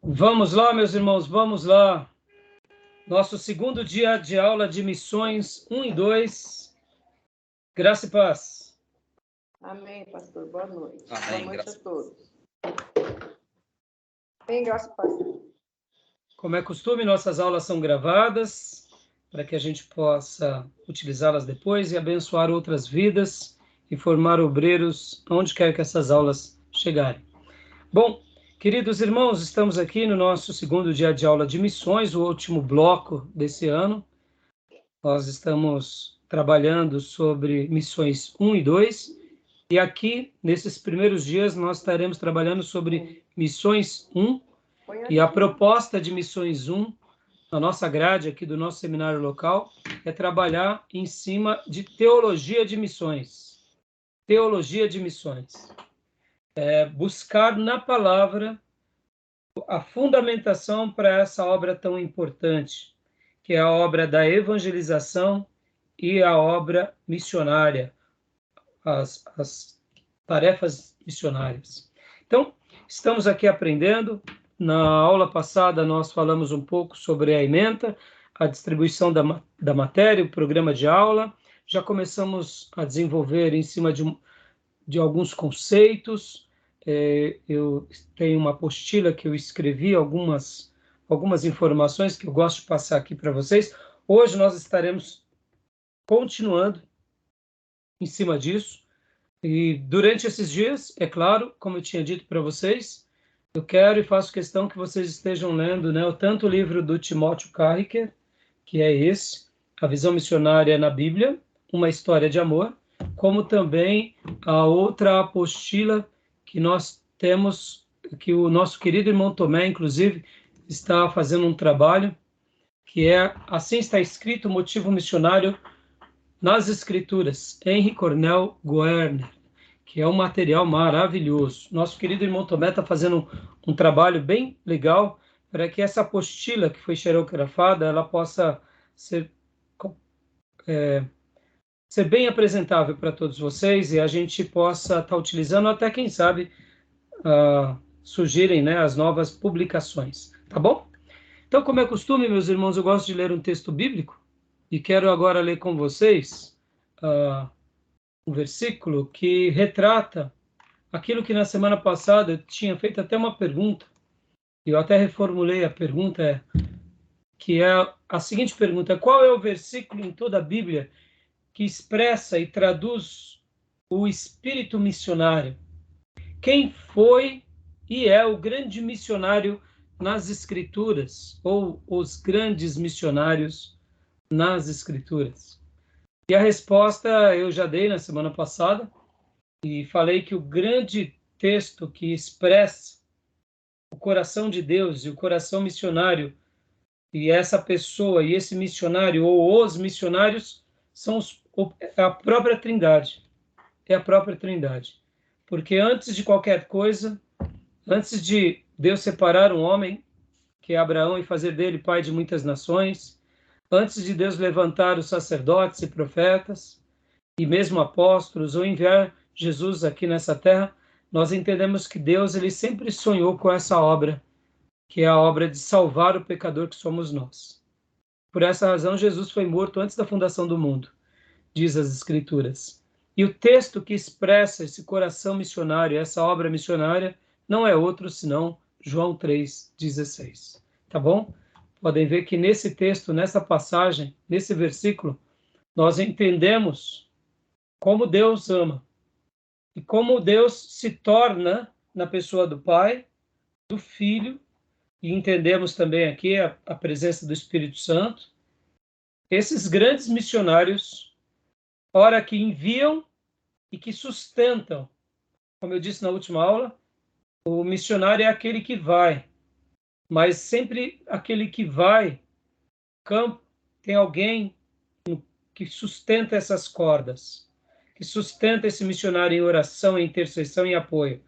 Vamos lá, meus irmãos, vamos lá. Nosso segundo dia de aula de missões 1 e 2. Graça e paz. Amém, pastor. Boa noite. Amém. Boa noite a todos. Bem, graça e paz. Como é costume, nossas aulas são gravadas para que a gente possa utilizá-las depois e abençoar outras vidas e formar obreiros onde quer que essas aulas chegarem. Bom, queridos irmãos, estamos aqui no nosso segundo dia de aula de missões, o último bloco desse ano. Nós estamos trabalhando sobre missões 1 e 2, e aqui, nesses primeiros dias, nós estaremos trabalhando sobre missões 1, e a proposta de missões 1, na nossa grade aqui do nosso seminário local, é trabalhar em cima de teologia de missões. Teologia de missões. Buscar na palavra a fundamentação para essa obra tão importante, que é a obra da evangelização e a obra missionária, as tarefas missionárias. Então, estamos aqui aprendendo. Na aula passada, nós falamos um pouco sobre a ementa, a distribuição da matéria, o programa de aula. Já começamos a desenvolver em cima de alguns conceitos. Eu tenho uma apostila que eu escrevi, algumas informações que eu gosto de passar aqui para vocês. Hoje nós estaremos continuando em cima disso. E durante esses dias, é claro, como eu tinha dito para vocês, eu quero e faço questão que vocês estejam lendo, né, tanto o livro do Timóteo Carricker, que é esse, A Visão Missionária na Bíblia, Uma História de Amor, como também a outra apostila que nós temos, que o nosso querido irmão Tomé, inclusive, está fazendo um trabalho, que é Assim Está Escrito, Motivo Missionário nas Escrituras, Henry Cornell Guerner, que é um material maravilhoso. Nosso querido irmão Tomé está fazendo um trabalho bem legal para que essa apostila que foi xerocrafada, ela possa ser bem apresentável para todos vocês e a gente possa estar utilizando até, quem sabe, surgirem, né, as novas publicações, tá bom? Então, como é costume, meus irmãos, eu gosto de ler um texto bíblico e quero agora ler com vocês um versículo que retrata aquilo que na semana passada eu tinha feito até uma pergunta, e eu até reformulei a pergunta, que é a seguinte pergunta: qual é o versículo em toda a Bíblia que expressa e traduz o espírito missionário? Quem foi e é o grande missionário nas Escrituras, ou os grandes missionários nas Escrituras? E a resposta eu já dei na semana passada, e falei que o grande texto que expressa o coração de Deus e o coração missionário, e essa pessoa e esse missionário, ou os missionários, são a própria Trindade. É a própria Trindade. Porque antes de qualquer coisa, antes de Deus separar um homem, que é Abraão, e fazer dele pai de muitas nações, antes de Deus levantar os sacerdotes e profetas, e mesmo apóstolos, ou enviar Jesus aqui nessa terra, nós entendemos que Deus ele sempre sonhou com essa obra, que é a obra de salvar o pecador que somos nós. Por essa razão, Jesus foi morto antes da fundação do mundo, diz as Escrituras. E o texto que expressa esse coração missionário, essa obra missionária, não é outro senão João 3,16. Tá bom? Podem ver que nesse texto, nessa passagem, nesse versículo, nós entendemos como Deus ama e como Deus se torna na pessoa do Pai, do Filho, e entendemos também aqui a presença do Espírito Santo. Esses grandes missionários, ora que enviam e que sustentam. Como eu disse na última aula, o missionário é aquele que vai, mas sempre aquele que vai, campo, tem alguém que sustenta essas cordas, que sustenta esse missionário em oração, em intercessão e apoio.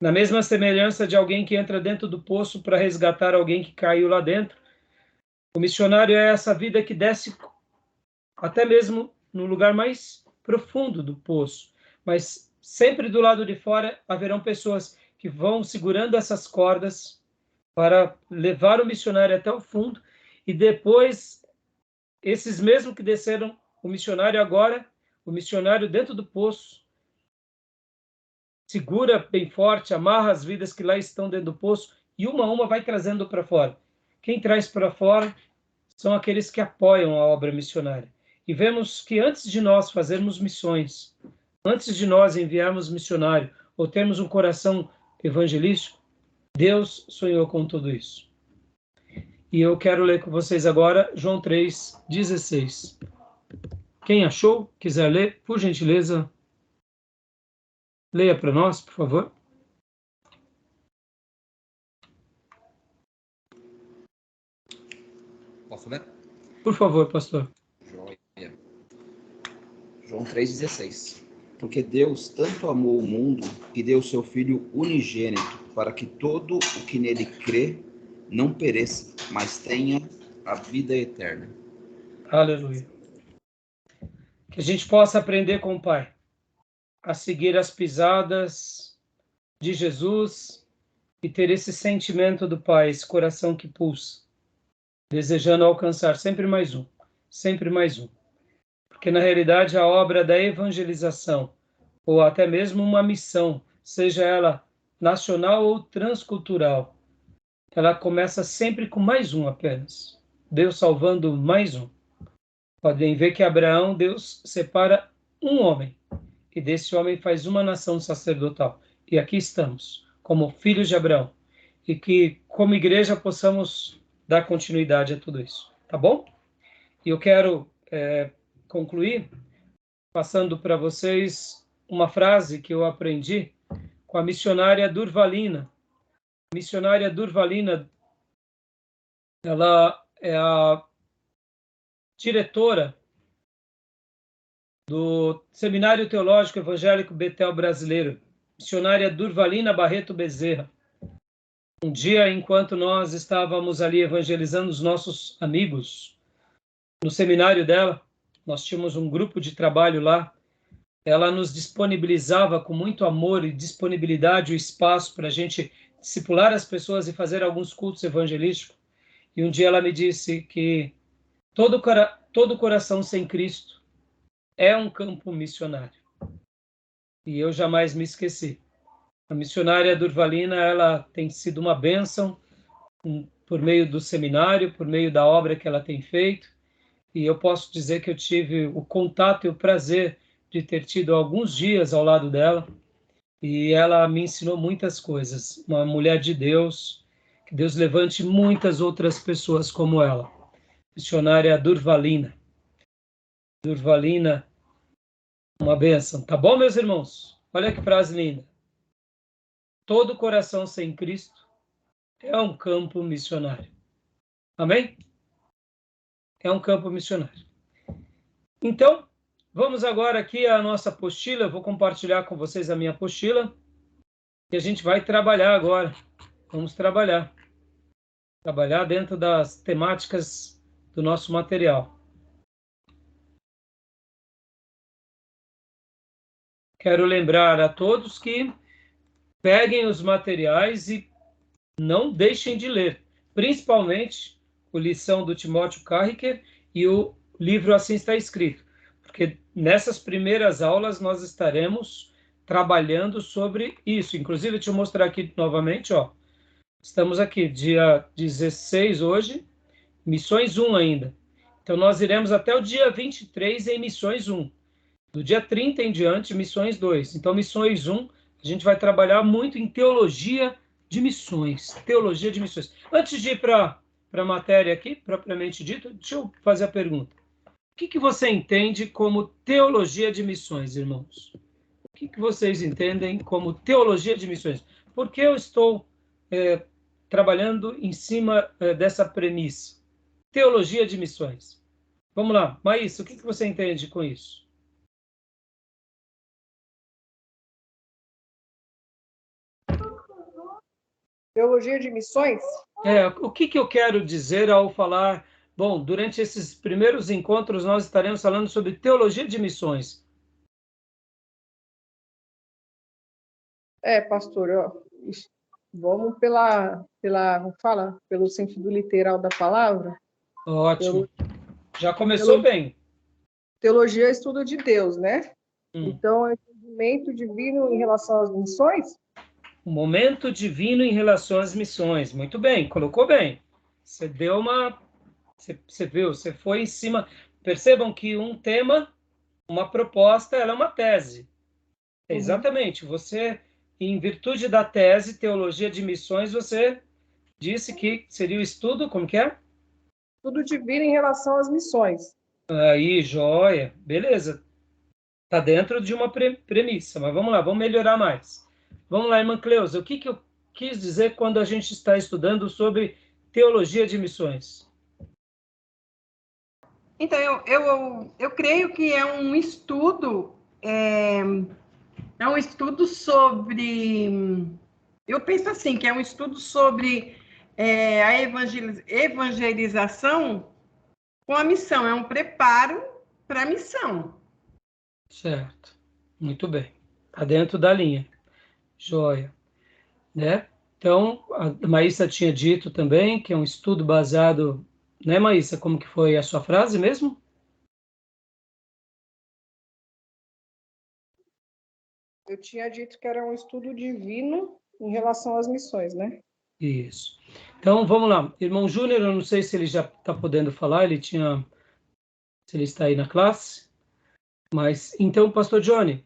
Na mesma semelhança de alguém que entra dentro do poço para resgatar alguém que caiu lá dentro, o missionário é essa vida que desce até mesmo no lugar mais profundo do poço, mas sempre do lado de fora haverão pessoas que vão segurando essas cordas para levar o missionário até o fundo, e depois, esses mesmos que desceram o missionário agora, o missionário dentro do poço, segura bem forte, amarra as vidas que lá estão dentro do poço, e uma a uma vai trazendo para fora. Quem traz para fora são aqueles que apoiam a obra missionária. E vemos que antes de nós fazermos missões, antes de nós enviarmos missionário, ou termos um coração evangelístico, Deus sonhou com tudo isso. E eu quero ler com vocês agora João 3:16. Quem achou, quiser ler, por gentileza, leia para nós, por favor. Posso ler? Por favor, pastor. João 3,16. Porque Deus tanto amou o mundo que deu seu Filho unigênito, para que todo o que nele crê não pereça, mas tenha a vida eterna. Aleluia. Que a gente possa aprender com o Pai a seguir as pisadas de Jesus e ter esse sentimento do Pai, esse coração que pulsa, desejando alcançar sempre mais um, sempre mais um. Porque, na realidade, a obra da evangelização, ou até mesmo uma missão, seja ela nacional ou transcultural, ela começa sempre com mais um apenas. Deus salvando mais um. Podem ver que Abraão, Deus separa um homem, e desse homem faz uma nação sacerdotal. E aqui estamos, como filhos de Abraão, e que, como igreja, possamos dar continuidade a tudo isso. Tá bom? E eu quero concluir passando para vocês uma frase que eu aprendi com a missionária Durvalina. A missionária Durvalina, ela é a diretora do Seminário Teológico Evangélico Betel Brasileiro, missionária Durvalina Barreto Bezerra. Um dia, enquanto nós estávamos ali evangelizando os nossos amigos, no seminário dela, nós tínhamos um grupo de trabalho lá, ela nos disponibilizava com muito amor e disponibilidade o espaço para a gente discipular as pessoas e fazer alguns cultos evangelísticos. E um dia ela me disse que todo coração sem Cristo é um campo missionário. E eu jamais me esqueci. A missionária Durvalina, ela tem sido uma bênção por meio do seminário, por meio da obra que ela tem feito. E eu posso dizer que eu tive o contato e o prazer de ter tido alguns dias ao lado dela. E ela me ensinou muitas coisas. Uma mulher de Deus, que Deus levante muitas outras pessoas como ela. Missionária Durvalina. Durvalina, uma bênção. Tá bom, meus irmãos? Olha que frase linda. Todo coração sem Cristo é um campo missionário. Amém? É um campo missionário. Então, vamos agora aqui à nossa apostila. Eu vou compartilhar com vocês a minha apostila. E a gente vai trabalhar agora. Vamos trabalhar. Trabalhar dentro das temáticas do nosso material. Quero lembrar a todos que peguem os materiais e não deixem de ler, principalmente a lição do Timóteo Carricker e o livro Assim Está Escrito, porque nessas primeiras aulas nós estaremos trabalhando sobre isso. Inclusive, deixa eu mostrar aqui novamente, ó. Estamos aqui, dia 16 hoje, Missões 1 ainda. Então, nós iremos até o dia 23 em Missões 1. Do dia 30 em diante, Missões 2. Então, Missões 1, a gente vai trabalhar muito em teologia de missões. Teologia de missões. Antes de ir para a matéria aqui, propriamente dito, deixa eu fazer a pergunta. O que você entende como teologia de missões, irmãos? O que vocês entendem como teologia de missões? Por que eu estou trabalhando em cima dessa premissa? Teologia de missões. Vamos lá, Maísa, o que você entende com isso? Teologia de missões? O que eu quero dizer ao falar... Bom, durante esses primeiros encontros, nós estaremos falando sobre teologia de missões. Pastor, Vamos como fala? Pelo sentido literal da palavra. Ótimo. Já começou bem. Teologia é estudo de Deus, né? Hum. Então, é entendimento divino em relação às missões? O momento divino em relação às missões. Muito bem, colocou bem. Você deu uma... Você viu, você foi em cima. Percebam que um tema, uma proposta, ela é uma tese. Exatamente. Você, em virtude da tese, teologia de missões, você disse que seria o estudo, como que é? Estudo divino em relação às missões. Aí, joia. Beleza. Está dentro de uma premissa, mas vamos lá, vamos melhorar mais. Vamos lá, irmã Cleusa, o que eu quis dizer quando a gente está estudando sobre teologia de missões? Então, eu creio que é um estudo sobre... Eu penso assim, que é um estudo sobre a evangelização com a missão, é um preparo para a missão. Certo, muito bem. Está dentro da linha. Joia. Né? Então, a Maísa tinha dito também que é um estudo baseado... Né, Maísa? Como que foi a sua frase mesmo? Eu tinha dito que era um estudo divino em relação às missões, né? Isso. Então, vamos lá. Irmão Júnior, eu não sei se ele já está podendo falar, se ele está aí na classe, mas, então, pastor Johnny,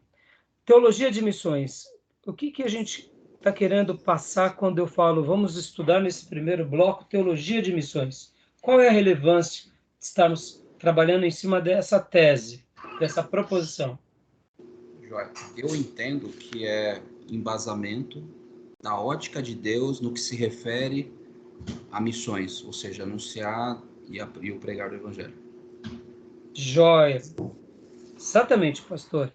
teologia de missões, o que a gente está querendo passar quando eu falo, vamos estudar nesse primeiro bloco, teologia de missões? Qual é a relevância de estarmos trabalhando em cima dessa tese, dessa proposição? Joia, eu entendo que é embasamento da ótica de Deus no que se refere a missões, ou seja, anunciar e o pregar do evangelho. Joia. Exatamente, pastor.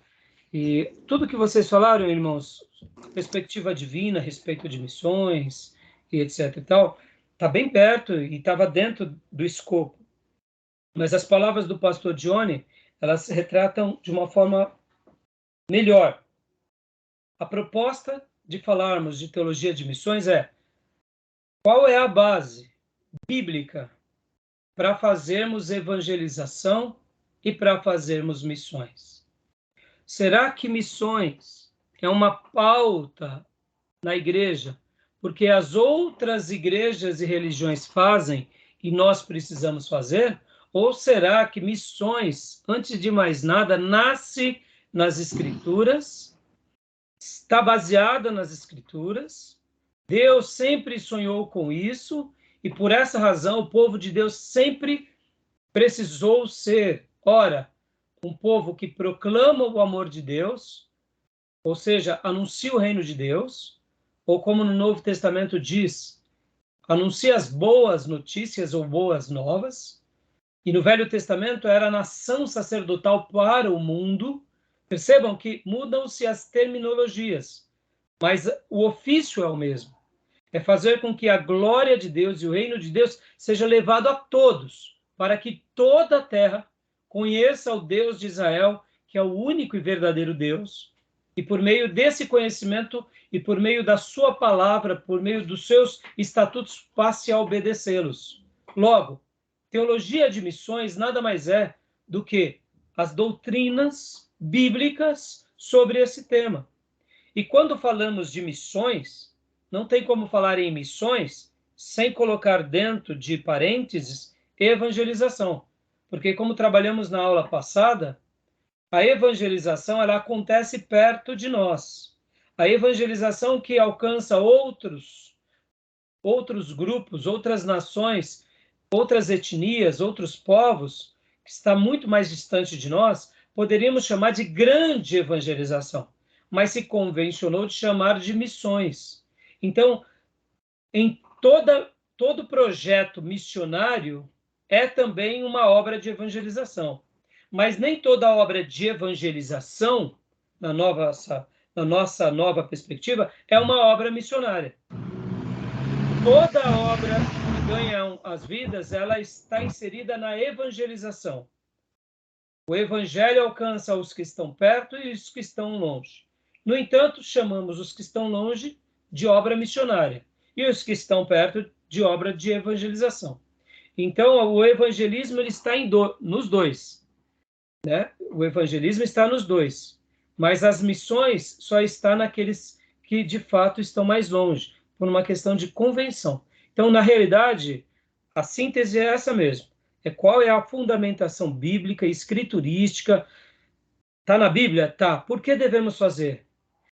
E tudo que vocês falaram, irmãos, perspectiva divina a respeito de missões e etc e tal, está bem perto e estava dentro do escopo. Mas as palavras do pastor Johnny, elas se retratam de uma forma melhor. A proposta de falarmos de teologia de missões é: qual é a base bíblica para fazermos evangelização e para fazermos missões? Será que missões é uma pauta na igreja porque as outras igrejas e religiões fazem e nós precisamos fazer? Ou será que missões, antes de mais nada, nasce nas Escrituras, está baseada nas Escrituras? Deus sempre sonhou com isso e por essa razão o povo de Deus sempre precisou ser, ora, um povo que proclama o amor de Deus, ou seja, anuncia o reino de Deus, ou como no Novo Testamento diz, anuncia as boas notícias ou boas novas, e no Velho Testamento era a nação sacerdotal para o mundo. Percebam que mudam-se as terminologias, mas o ofício é o mesmo. É fazer com que a glória de Deus e o reino de Deus seja levado a todos, para que toda a terra conheça o Deus de Israel, que é o único e verdadeiro Deus, e por meio desse conhecimento e por meio da sua palavra, por meio dos seus estatutos, passe a obedecê-los. Logo, teologia de missões nada mais é do que as doutrinas bíblicas sobre esse tema. E quando falamos de missões, não tem como falar em missões sem colocar dentro de parênteses evangelização. Porque como trabalhamos na aula passada, a evangelização ela acontece perto de nós. A evangelização que alcança outros grupos, outras nações, outras etnias, outros povos, que está muito mais distante de nós, poderíamos chamar de grande evangelização, mas se convencionou de chamar de missões. Então, em todo projeto missionário é também uma obra de evangelização. Mas nem toda obra de evangelização, na nossa nova perspectiva, é uma obra missionária. Toda obra que ganha as vidas, ela está inserida na evangelização. O evangelho alcança os que estão perto e os que estão longe. No entanto, chamamos os que estão longe de obra missionária, e os que estão perto de obra de evangelização. Então, o evangelismo ele está nos dois, né? O evangelismo está nos dois, mas as missões só está naqueles que, de fato, estão mais longe, por uma questão de convenção. Então, na realidade, a síntese é essa mesmo. Qual é a fundamentação bíblica, escriturística. Está na Bíblia? Tá. Por que devemos fazer?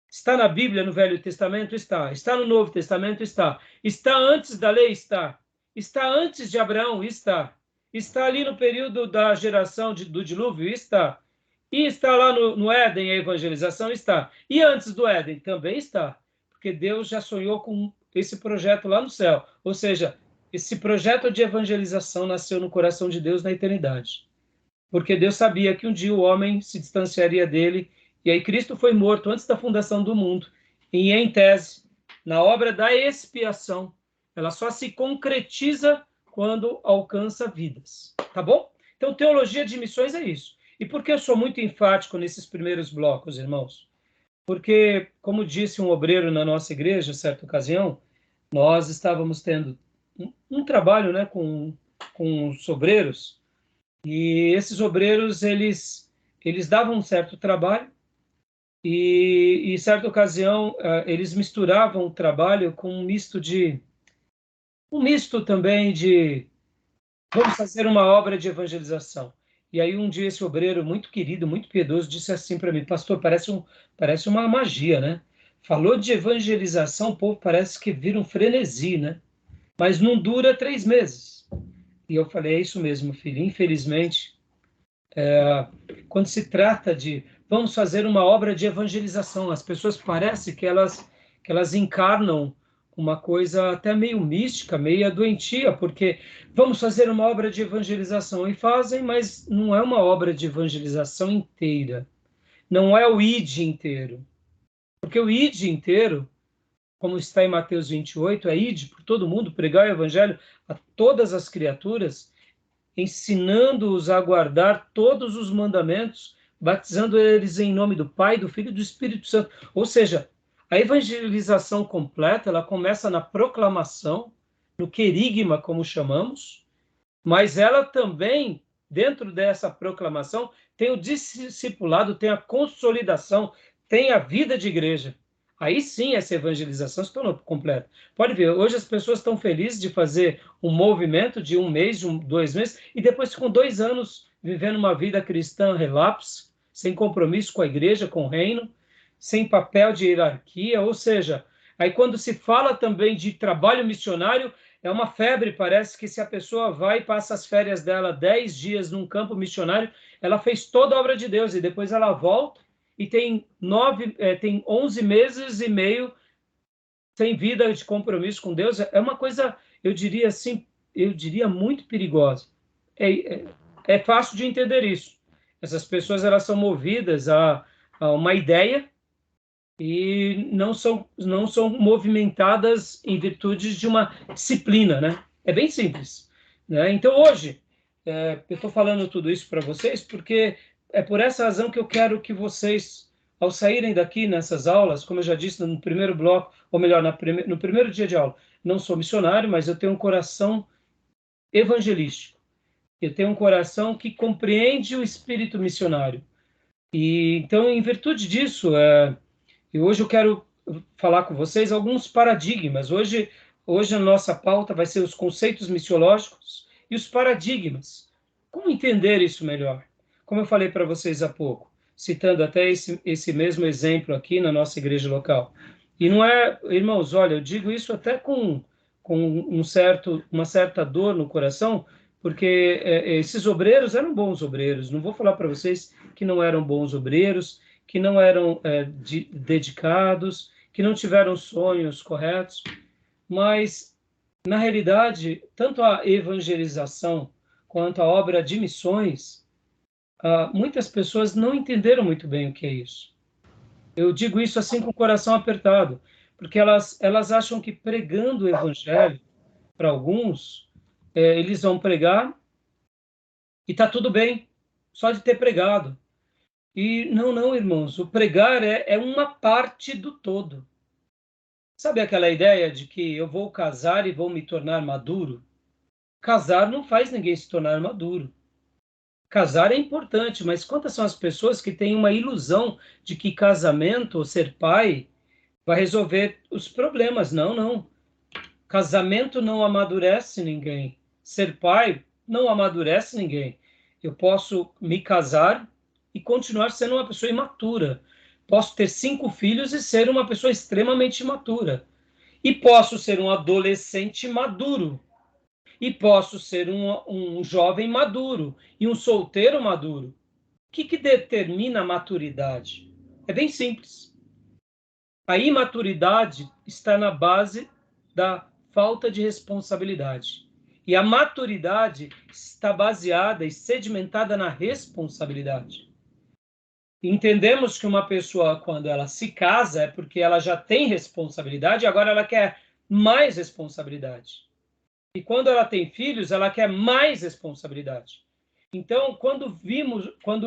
Está na Bíblia, no Velho Testamento? Está. Está no Novo Testamento? Está. Está antes da lei? Está. Está antes de Abraão? Está. Está ali no período da geração do dilúvio? Está. E está lá no Éden a evangelização? Está. E antes do Éden? Também está. Porque Deus já sonhou com esse projeto lá no céu. Ou seja, esse projeto de evangelização nasceu no coração de Deus na eternidade. Porque Deus sabia que um dia o homem se distanciaria dele, e aí Cristo foi morto antes da fundação do mundo. E, em tese, na obra da expiação, ela só se concretiza quando alcança vidas. Tá bom? Então, teologia de missões é isso. E por que eu sou muito enfático nesses primeiros blocos, irmãos? Porque, como disse um obreiro na nossa igreja, certa ocasião, nós estávamos tendo um trabalho, né, com os obreiros, e esses obreiros, eles davam um certo trabalho, e certa ocasião, eles misturavam o trabalho com um misto também de, vamos fazer uma obra de evangelização. E aí um dia esse obreiro muito querido, muito piedoso, disse assim para mim: pastor, parece uma magia, né? Falou de evangelização, o povo parece que vira um frenesi, né? Mas não dura 3 meses. E eu falei: é isso mesmo, filho. Infelizmente, quando se trata de vamos fazer uma obra de evangelização, as pessoas parece que elas encarnam uma coisa até meio mística, meio doentia, porque vamos fazer uma obra de evangelização, e fazem, mas não é uma obra de evangelização inteira. Não é o id inteiro. Porque o id inteiro, como está em Mateus 28, é ide por todo mundo, pregar o evangelho a todas as criaturas, ensinando-os a guardar todos os mandamentos, batizando eles em nome do Pai, do Filho e do Espírito Santo. Ou seja, a evangelização completa, ela começa na proclamação, no querigma, como chamamos, mas ela também, dentro dessa proclamação, tem o discipulado, tem a consolidação, tem a vida de igreja. Aí sim essa evangelização se tornou completa. Pode ver, hoje as pessoas estão felizes de fazer um movimento de 1 mês, de 2 meses, e depois ficam 2 anos vivendo uma vida cristã relapse, sem compromisso com a igreja, com o reino, sem papel de hierarquia. Ou seja, aí quando se fala também de trabalho missionário, é uma febre. Parece que se a pessoa vai e passa as férias dela 10 dias num campo missionário, ela fez toda a obra de Deus, e depois ela volta e tem 11 meses e meio sem vida de compromisso com Deus. É uma coisa, eu diria assim, muito perigosa. É fácil de entender isso. Essas pessoas, elas são movidas a uma ideia e não são movimentadas em virtude de uma disciplina, né? É bem simples, né? Então, hoje, eu estou falando tudo isso para vocês porque é por essa razão que eu quero que vocês, ao saírem daqui nessas aulas, como eu já disse no primeiro bloco, ou melhor, no primeiro dia de aula, não sou missionário, mas eu tenho um coração evangelístico. Eu tenho um coração que compreende o espírito missionário. E então, em virtude disso, e hoje eu quero falar com vocês alguns paradigmas. Hoje a nossa pauta vai ser os conceitos missiológicos e os paradigmas. Como entender isso melhor? Como eu falei para vocês há pouco, citando até esse mesmo exemplo aqui na nossa igreja local. E não é, irmãos, olha, eu digo isso até com uma certa dor no coração, porque esses obreiros eram bons obreiros. Não vou falar para vocês que não eram bons obreiros, que não eram dedicados, que não tiveram sonhos corretos, mas, na realidade, tanto a evangelização quanto a obra de missões, muitas pessoas não entenderam muito bem o que é isso. Eu digo isso assim com o coração apertado, porque elas acham que pregando o evangelho, para alguns, eles vão pregar e está tudo bem, só de ter pregado. E não, irmãos, o pregar é uma parte do todo. Sabe aquela ideia de que eu vou casar e vou me tornar maduro? Casar não faz ninguém se tornar maduro. Casar é importante, mas quantas são as pessoas que têm uma ilusão de que casamento ou ser pai vai resolver os problemas? Não, não. Casamento não amadurece ninguém. Ser pai não amadurece ninguém. Eu posso me casar e continuar sendo uma pessoa imatura. Posso ter 5 filhos e ser uma pessoa extremamente imatura. E posso ser um adolescente maduro. E posso ser um jovem maduro e um solteiro maduro. O que determina a maturidade? É bem simples. A imaturidade está na base da falta de responsabilidade. E a maturidade está baseada e sedimentada na responsabilidade. Entendemos que uma pessoa, quando ela se casa, é porque ela já tem responsabilidade e agora ela quer mais responsabilidade. E quando ela tem filhos, ela quer mais responsabilidade. Então, quando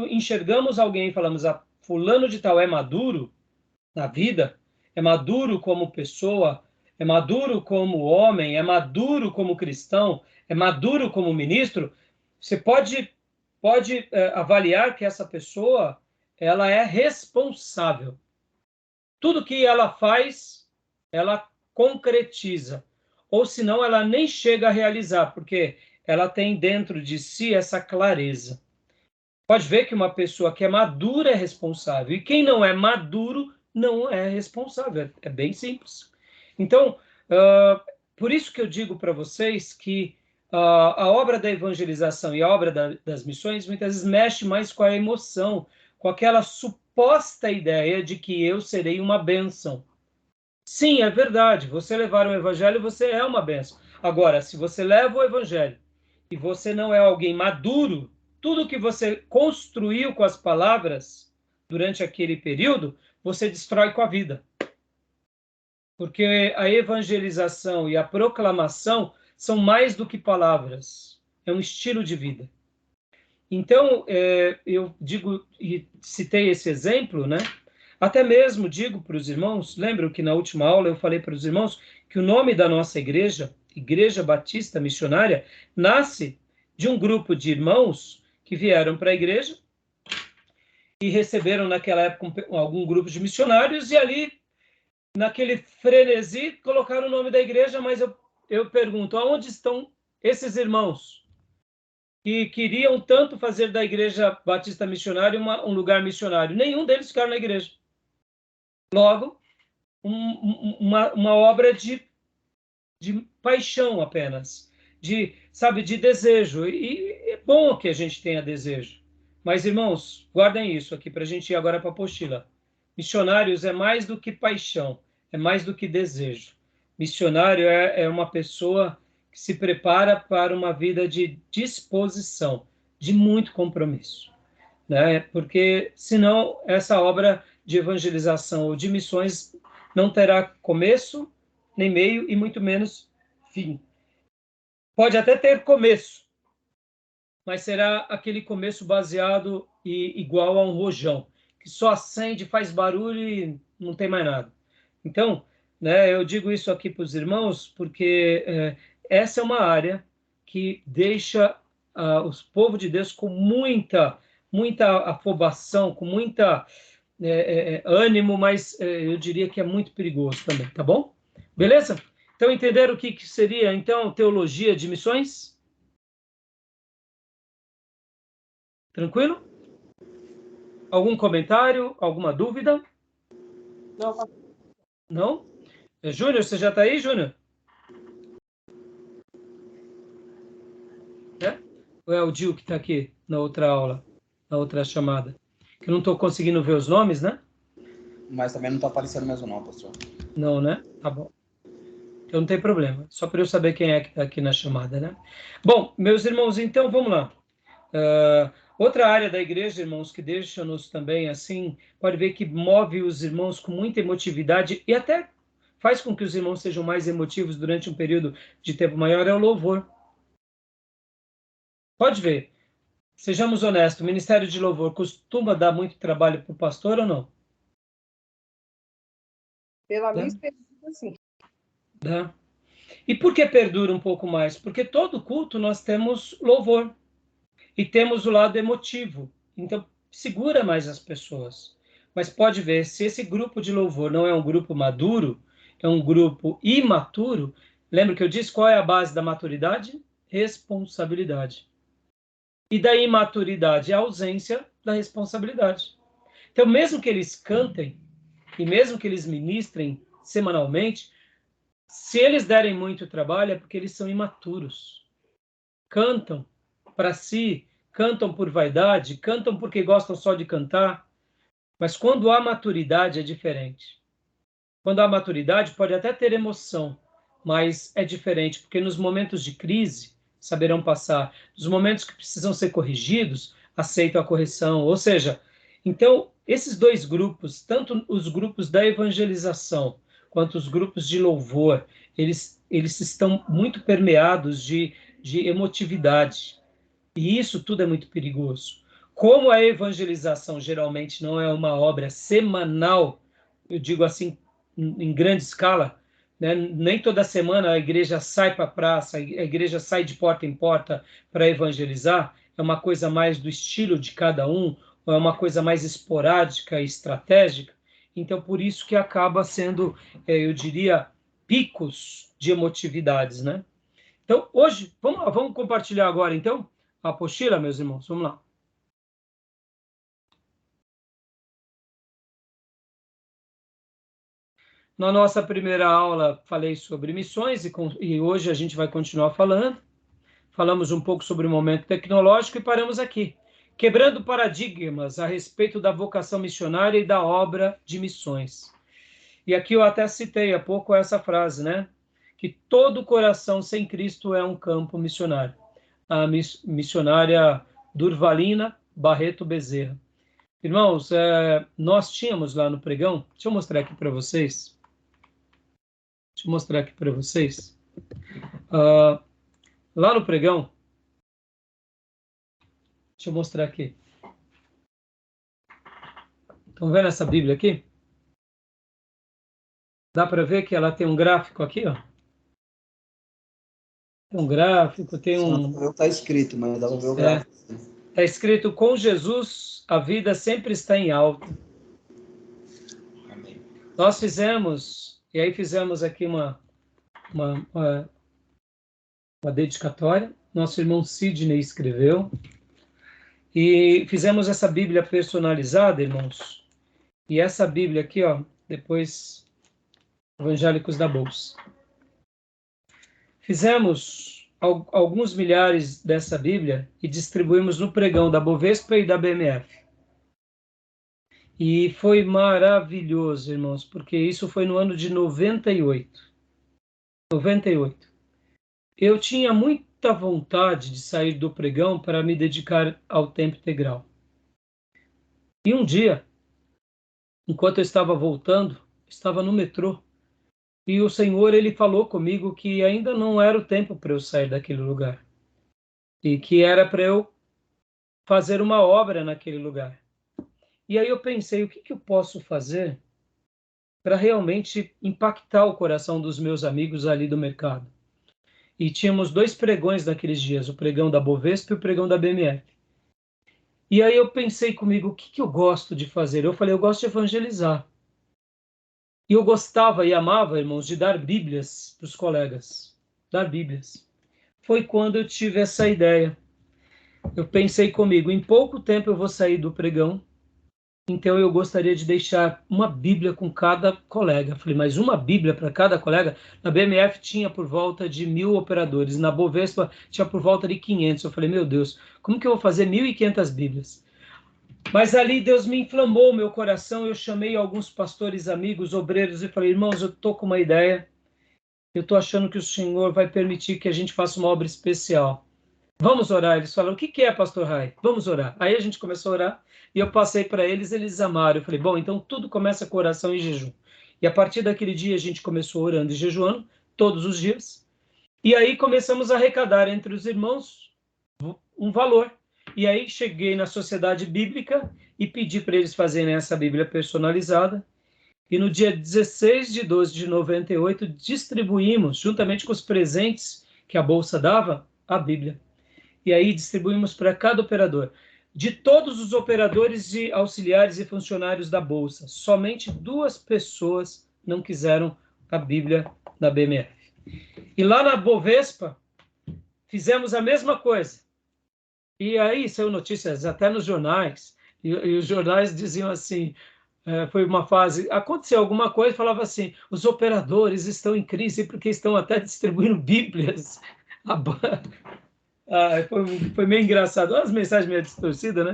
enxergamos alguém e falamos, fulano de tal é maduro na vida, é maduro como pessoa, é maduro como homem, é maduro como cristão, é maduro como ministro, você pode avaliar que essa pessoa ela é responsável. Tudo que ela faz, ela concretiza. Ou senão ela nem chega a realizar, porque ela tem dentro de si essa clareza. Pode ver que uma pessoa que é madura é responsável, e quem não é maduro não é responsável. É bem simples. Então, por isso que eu digo para vocês que a obra da evangelização e a obra das missões muitas vezes mexe mais com a emoção, com aquela suposta ideia de que eu serei uma bênção. Sim, é verdade. Você levar o evangelho, você é uma bênção. Agora, se você leva o evangelho e você não é alguém maduro, tudo que você construiu com as palavras durante aquele período, você destrói com a vida. Porque a evangelização e a proclamação são mais do que palavras. É um estilo de vida. Então, eu digo, e citei esse exemplo, né? Até mesmo digo para os irmãos, lembram que na última aula eu falei para os irmãos que o nome da nossa igreja, Igreja Batista Missionária, nasce de um grupo de irmãos que vieram para a igreja e receberam naquela época algum grupo de missionários e ali, naquele frenesi, colocaram o nome da igreja, mas eu pergunto, aonde estão esses irmãos que queriam tanto fazer da Igreja Batista Missionária um lugar missionário? Nenhum deles ficaram na igreja. Logo, uma obra de paixão apenas, de desejo. E é bom que a gente tenha desejo. Mas, irmãos, guardem isso aqui para a gente ir agora para a apostila. Missionários é mais do que paixão, é mais do que desejo. Missionário é uma pessoa que se prepara para uma vida de disposição, de muito compromisso, né? Porque senão essa obra de evangelização ou de missões não terá começo, nem meio e muito menos fim. Pode até ter começo, mas será aquele começo baseado e igual a um rojão, que só acende, faz barulho e não tem mais nada. Então, né, eu digo isso aqui para os irmãos porque essa é uma área que deixa o povo de Deus com muita afobação, com muita ânimo, mas eu diria que é muito perigoso também, tá bom? Beleza? Então, entenderam o que seria, então, teologia de missões? Tranquilo? Algum comentário? Alguma dúvida? Não, Não? Júnior, você já está aí, Júnior? Ou é o Dil que está aqui na outra aula, na outra chamada? Que eu não estou conseguindo ver os nomes, né? Mas também não está aparecendo mesmo não, pastor. Não, né? Tá bom. Então não tem problema. Só para eu saber quem é que está aqui na chamada, né? Bom, meus irmãos, então vamos lá. Outra área da igreja, irmãos, que deixa-nos também assim, pode ver que move os irmãos com muita emotividade e até faz com que os irmãos sejam mais emotivos durante um período de tempo maior, é o louvor. Pode ver. Sejamos honestos, o ministério de louvor costuma dar muito trabalho para o pastor ou não? pela minha Né? experiência, sim. Tá? E por que perdura um pouco mais? Porque todo culto nós temos louvor e temos o lado emotivo. Então, segura mais as pessoas. Mas pode ver, se esse grupo de louvor não é um grupo maduro, é um grupo imaturo, lembra que eu disse qual é a base da maturidade? Responsabilidade. E da imaturidade, a ausência da responsabilidade. Então, mesmo que eles cantem, e mesmo que eles ministrem semanalmente, se eles derem muito trabalho é porque eles são imaturos. Cantam para si, cantam por vaidade, cantam porque gostam só de cantar. Mas quando há maturidade é diferente. Quando há maturidade pode até ter emoção, mas é diferente, porque nos momentos de crise saberão passar. Nos momentos que precisam ser corrigidos, aceitam a correção. Ou seja, então, esses dois grupos, tanto os grupos da evangelização quanto os grupos de louvor, eles estão muito permeados de emotividade. E isso tudo é muito perigoso. Como a evangelização geralmente não é uma obra semanal, eu digo assim, em grande escala, né? Nem toda semana a igreja sai para a praça, a igreja sai de porta em porta para evangelizar, é uma coisa mais do estilo de cada um, ou é uma coisa mais esporádica e estratégica. Então, por isso que acaba sendo, eu diria, picos de emotividades, né? Então, hoje, vamos compartilhar agora, então, a apostila, meus irmãos. Vamos lá. Na nossa primeira aula, falei sobre missões e hoje a gente vai continuar falando. Falamos um pouco sobre o momento tecnológico e paramos aqui, quebrando paradigmas a respeito da vocação missionária e da obra de missões. E aqui eu até citei há pouco essa frase, né? Que todo coração sem Cristo é um campo missionário. A missionária Durvalina Barreto Bezerra. Irmãos, nós tínhamos lá no pregão, deixa eu mostrar aqui para vocês. Lá no pregão, deixa eu mostrar aqui. Estão vendo essa Bíblia aqui? Dá para ver que ela tem um gráfico aqui, ó. Tem um gráfico, tem um... Não está escrito, mas dá para ver o gráfico. Está escrito, com Jesus, a vida sempre está em alta. Amém. Nós fizemos, e aí fizemos aqui uma dedicatória. Nosso irmão Sidney escreveu. E fizemos essa Bíblia personalizada, irmãos. E essa Bíblia aqui, ó, depois, Evangélicos da Bolsa. Fizemos alguns milhares dessa Bíblia e distribuímos no pregão da Bovespa e da BMF. E foi maravilhoso, irmãos, porque isso foi no ano de 98. 98. Eu tinha muita vontade de sair do pregão para me dedicar ao tempo integral. E um dia, enquanto eu estava voltando, estava no metrô, e o Senhor, ele falou comigo que ainda não era o tempo para eu sair daquele lugar. E que era para eu fazer uma obra naquele lugar. E aí eu pensei, o que eu posso fazer para realmente impactar o coração dos meus amigos ali do mercado? E tínhamos 2 pregões naqueles dias, o pregão da Bovespa e o pregão da BMF. E aí eu pensei comigo, o que eu gosto de fazer? Eu falei, eu gosto de evangelizar. E eu gostava e amava, irmãos, de dar Bíblias para os colegas. Dar Bíblias. Foi quando eu tive essa ideia. Eu pensei comigo, em pouco tempo eu vou sair do pregão, então eu gostaria de deixar uma Bíblia com cada colega. Falei, mas uma Bíblia para cada colega? Na BMF tinha por volta de 1.000 operadores, na Bovespa tinha por volta de 500. Eu falei, meu Deus, como que eu vou fazer 1.500 Bíblias? Mas ali Deus me inflamou o meu coração, eu chamei alguns pastores amigos, obreiros, e falei, irmãos, eu estou com uma ideia, eu estou achando que o Senhor vai permitir que a gente faça uma obra especial. Vamos orar. Eles falaram, o que é, pastor Rai? Vamos orar. Aí a gente começou a orar, e eu passei para eles, eles amaram. Eu falei, bom, então tudo começa com oração e jejum. E a partir daquele dia a gente começou orando e jejuando, todos os dias, e aí começamos a arrecadar entre os irmãos um valor. E aí cheguei na Sociedade Bíblica e pedi para eles fazerem essa Bíblia personalizada. E no dia 16 de 12 de 98, distribuímos, juntamente com os presentes que a Bolsa dava, a Bíblia. E aí distribuímos para cada operador. De todos os operadores e auxiliares e funcionários da Bolsa, somente 2 pessoas não quiseram a Bíblia da BMF. E lá na Bovespa, fizemos a mesma coisa. E aí saiu notícias até nos jornais, e os jornais diziam assim, foi uma fase, aconteceu alguma coisa, falava assim, os operadores estão em crise porque estão até distribuindo Bíblias. Foi meio engraçado, as mensagens meio distorcidas,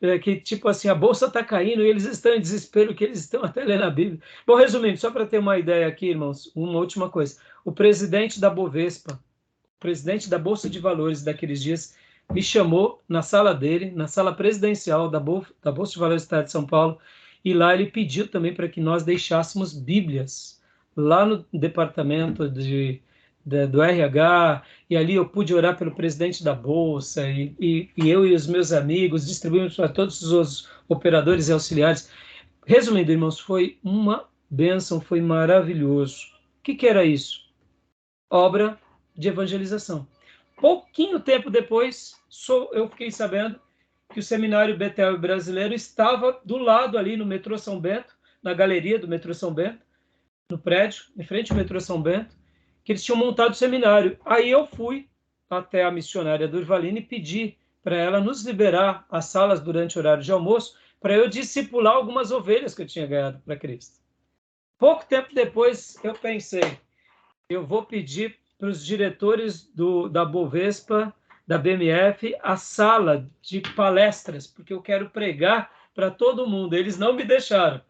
né? Que tipo assim, a bolsa está caindo e eles estão em desespero que eles estão até lendo a Bíblia. Bom, resumindo, só para ter uma ideia aqui, irmãos, uma última coisa. O presidente da Bovespa, o presidente da Bolsa de Valores daqueles dias, me chamou na sala dele, na sala presidencial da Bolsa de Valores do Estado de São Paulo, e lá ele pediu também para que nós deixássemos Bíblias lá no departamento do RH, e ali eu pude orar pelo presidente da Bolsa, e eu e os meus amigos distribuímos para todos os operadores e auxiliares. Resumindo, irmãos, foi uma bênção, foi maravilhoso. O que era isso? Obra de evangelização. Pouquinho tempo depois, eu fiquei sabendo que o Seminário Betel Brasileiro estava do lado ali no metrô São Bento, na galeria do metrô São Bento, no prédio, em frente ao metrô São Bento, que eles tinham montado o seminário. Aí eu fui até a missionária Durvalina e pedi para ela nos liberar as salas durante o horário de almoço, para eu discipular algumas ovelhas que eu tinha ganhado para Cristo. Pouco tempo depois, eu pensei, eu vou pedir para os diretores da Bovespa, da BMF, a sala de palestras, porque eu quero pregar para todo mundo. Eles não me deixaram.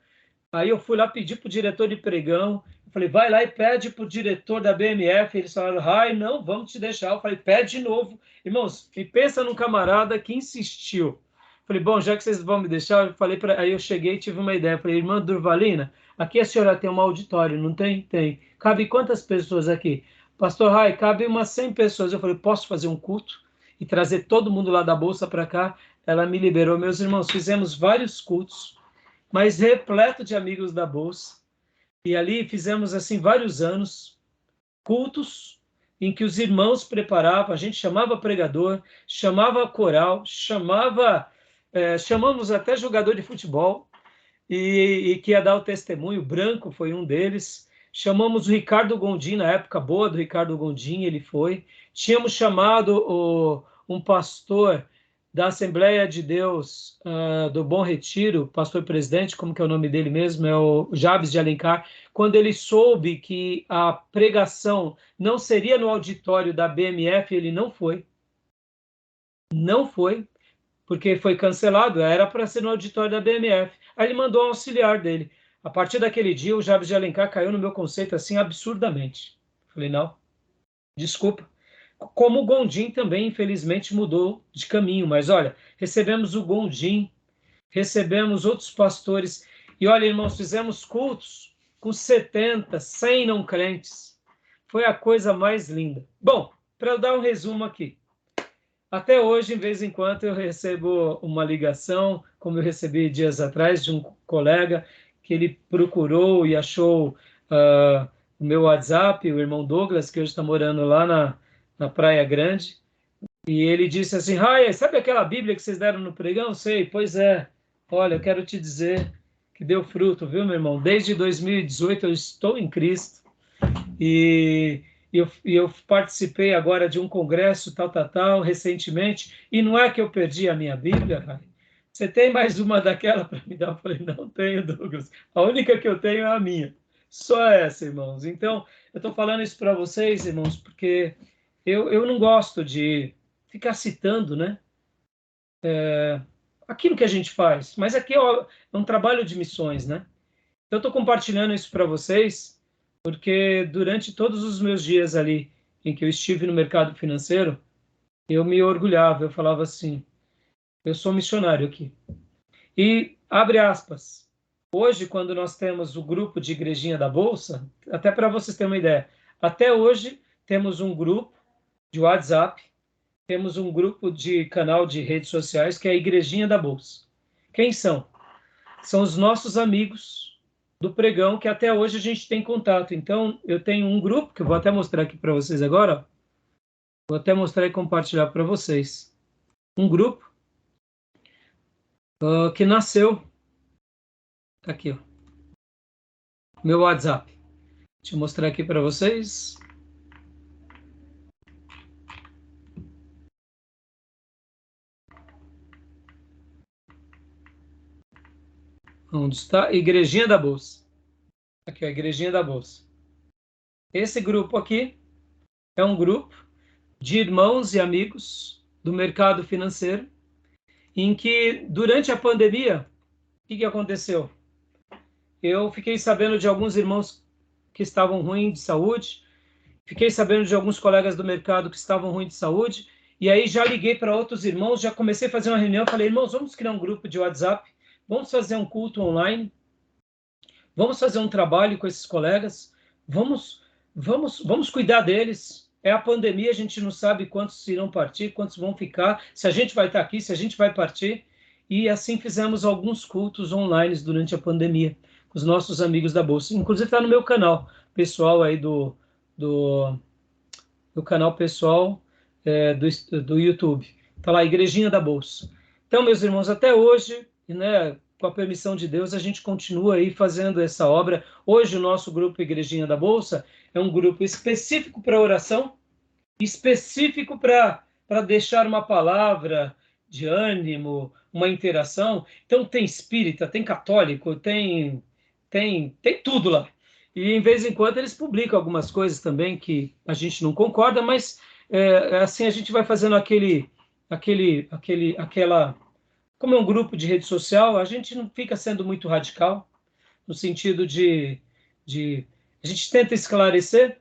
Aí eu fui lá pedir para o diretor de pregão, eu falei, vai lá e pede para o diretor da BMF. Eles falaram, não, vamos te deixar. Eu falei, pede de novo. Irmãos, e pensa num camarada que insistiu. Eu falei, bom, já que vocês vão me deixar, aí eu cheguei e tive uma ideia. Eu falei, irmã Durvalina, aqui a senhora tem um auditório, não tem? Tem. Cabe quantas pessoas aqui? Pastor Rai, cabe umas 100 pessoas. Eu falei, posso fazer um culto e trazer todo mundo lá da Bolsa para cá? Ela me liberou. Meus irmãos, fizemos vários cultos, mas repleto de amigos da Bolsa. E ali fizemos, assim, vários anos, cultos em que os irmãos preparavam, a gente chamava pregador, chamava coral, chamamos até jogador de futebol, e que ia dar o testemunho, Branco foi um deles. Chamamos o Ricardo Gondim, na época boa do Ricardo Gondim, ele foi. Tínhamos chamado um pastor da Assembleia de Deus do Bom Retiro, pastor presidente, como que é o nome dele mesmo? É o Jabes de Alencar. Quando ele soube que a pregação não seria no auditório da BMF, ele não foi. Não foi, porque foi cancelado, era para ser no auditório da BMF. Aí ele mandou um auxiliar dele. A partir daquele dia, o Jabes de Alencar caiu no meu conceito assim absurdamente. Falei, não, desculpa. Como o Gondim também, infelizmente, mudou de caminho. Mas, olha, recebemos o Gondim, recebemos outros pastores. E, olha, irmãos, fizemos cultos com 70, 100 não crentes. Foi a coisa mais linda. Bom, para eu dar um resumo aqui. Até hoje, em vez em quando, eu recebo uma ligação, como eu recebi dias atrás, de um colega que ele procurou e achou o meu WhatsApp, o irmão Douglas, que hoje está morando lá na Praia Grande, e ele disse assim, Raya, sabe aquela Bíblia que vocês deram no pregão? Sei, pois é. Olha, eu quero te dizer que deu fruto, viu, meu irmão? Desde 2018 eu estou em Cristo, e eu participei agora de um congresso, tal, recentemente, e não é que eu perdi a minha Bíblia, Raya? Você tem mais uma daquela para me dar? Eu falei, não tenho, Douglas. A única que eu tenho é a minha. Só essa, irmãos. Então, eu estou falando isso para vocês, irmãos, porque eu não gosto de ficar citando, né? Aquilo que a gente faz. Mas aqui é um trabalho de missões, né? Então, eu estou compartilhando isso para vocês, porque durante todos os meus dias ali em que eu estive no mercado financeiro, eu me orgulhava, eu falava assim, eu sou missionário aqui. E, abre aspas, hoje, quando nós temos o grupo de Igrejinha da Bolsa, até para vocês terem uma ideia, até hoje temos um grupo de WhatsApp, temos um grupo de canal de redes sociais, que é a Igrejinha da Bolsa. Quem são? São os nossos amigos do pregão, que até hoje a gente tem contato. Então, eu tenho um grupo, que eu vou até mostrar aqui para vocês agora, ó. Vou até mostrar e compartilhar para vocês. Um grupo que nasceu, tá aqui, ó, meu WhatsApp. Deixa eu mostrar aqui para vocês. Onde está? Igrejinha da Bolsa. Aqui, ó, Igrejinha da Bolsa. Esse grupo aqui é um grupo de irmãos e amigos do mercado financeiro, em que, durante a pandemia, o que aconteceu? Eu fiquei sabendo de alguns irmãos que estavam ruins de saúde, fiquei sabendo de alguns colegas do mercado que estavam ruins de saúde, e aí já liguei para outros irmãos, já comecei a fazer uma reunião, falei, irmãos, vamos criar um grupo de WhatsApp, vamos fazer um culto online, vamos fazer um trabalho com esses colegas, vamos cuidar deles. É a pandemia, a gente não sabe quantos irão partir, quantos vão ficar, se a gente vai estar aqui, se a gente vai partir. E assim fizemos alguns cultos online durante a pandemia, com os nossos amigos da Bolsa. Inclusive está no meu canal pessoal aí do canal pessoal do YouTube. Está lá, Igrejinha da Bolsa. Então, meus irmãos, até hoje, né, com a permissão de Deus, a gente continua aí fazendo essa obra. Hoje o nosso grupo Igrejinha da Bolsa é um grupo específico para oração, específico para deixar uma palavra de ânimo, uma interação. Então tem espírita, tem católico, tem tudo lá. E em vez em quando eles publicam algumas coisas também que a gente não concorda, mas assim a gente vai fazendo aquela, como é um grupo de rede social, a gente não fica sendo muito radical, no sentido de a gente tenta esclarecer,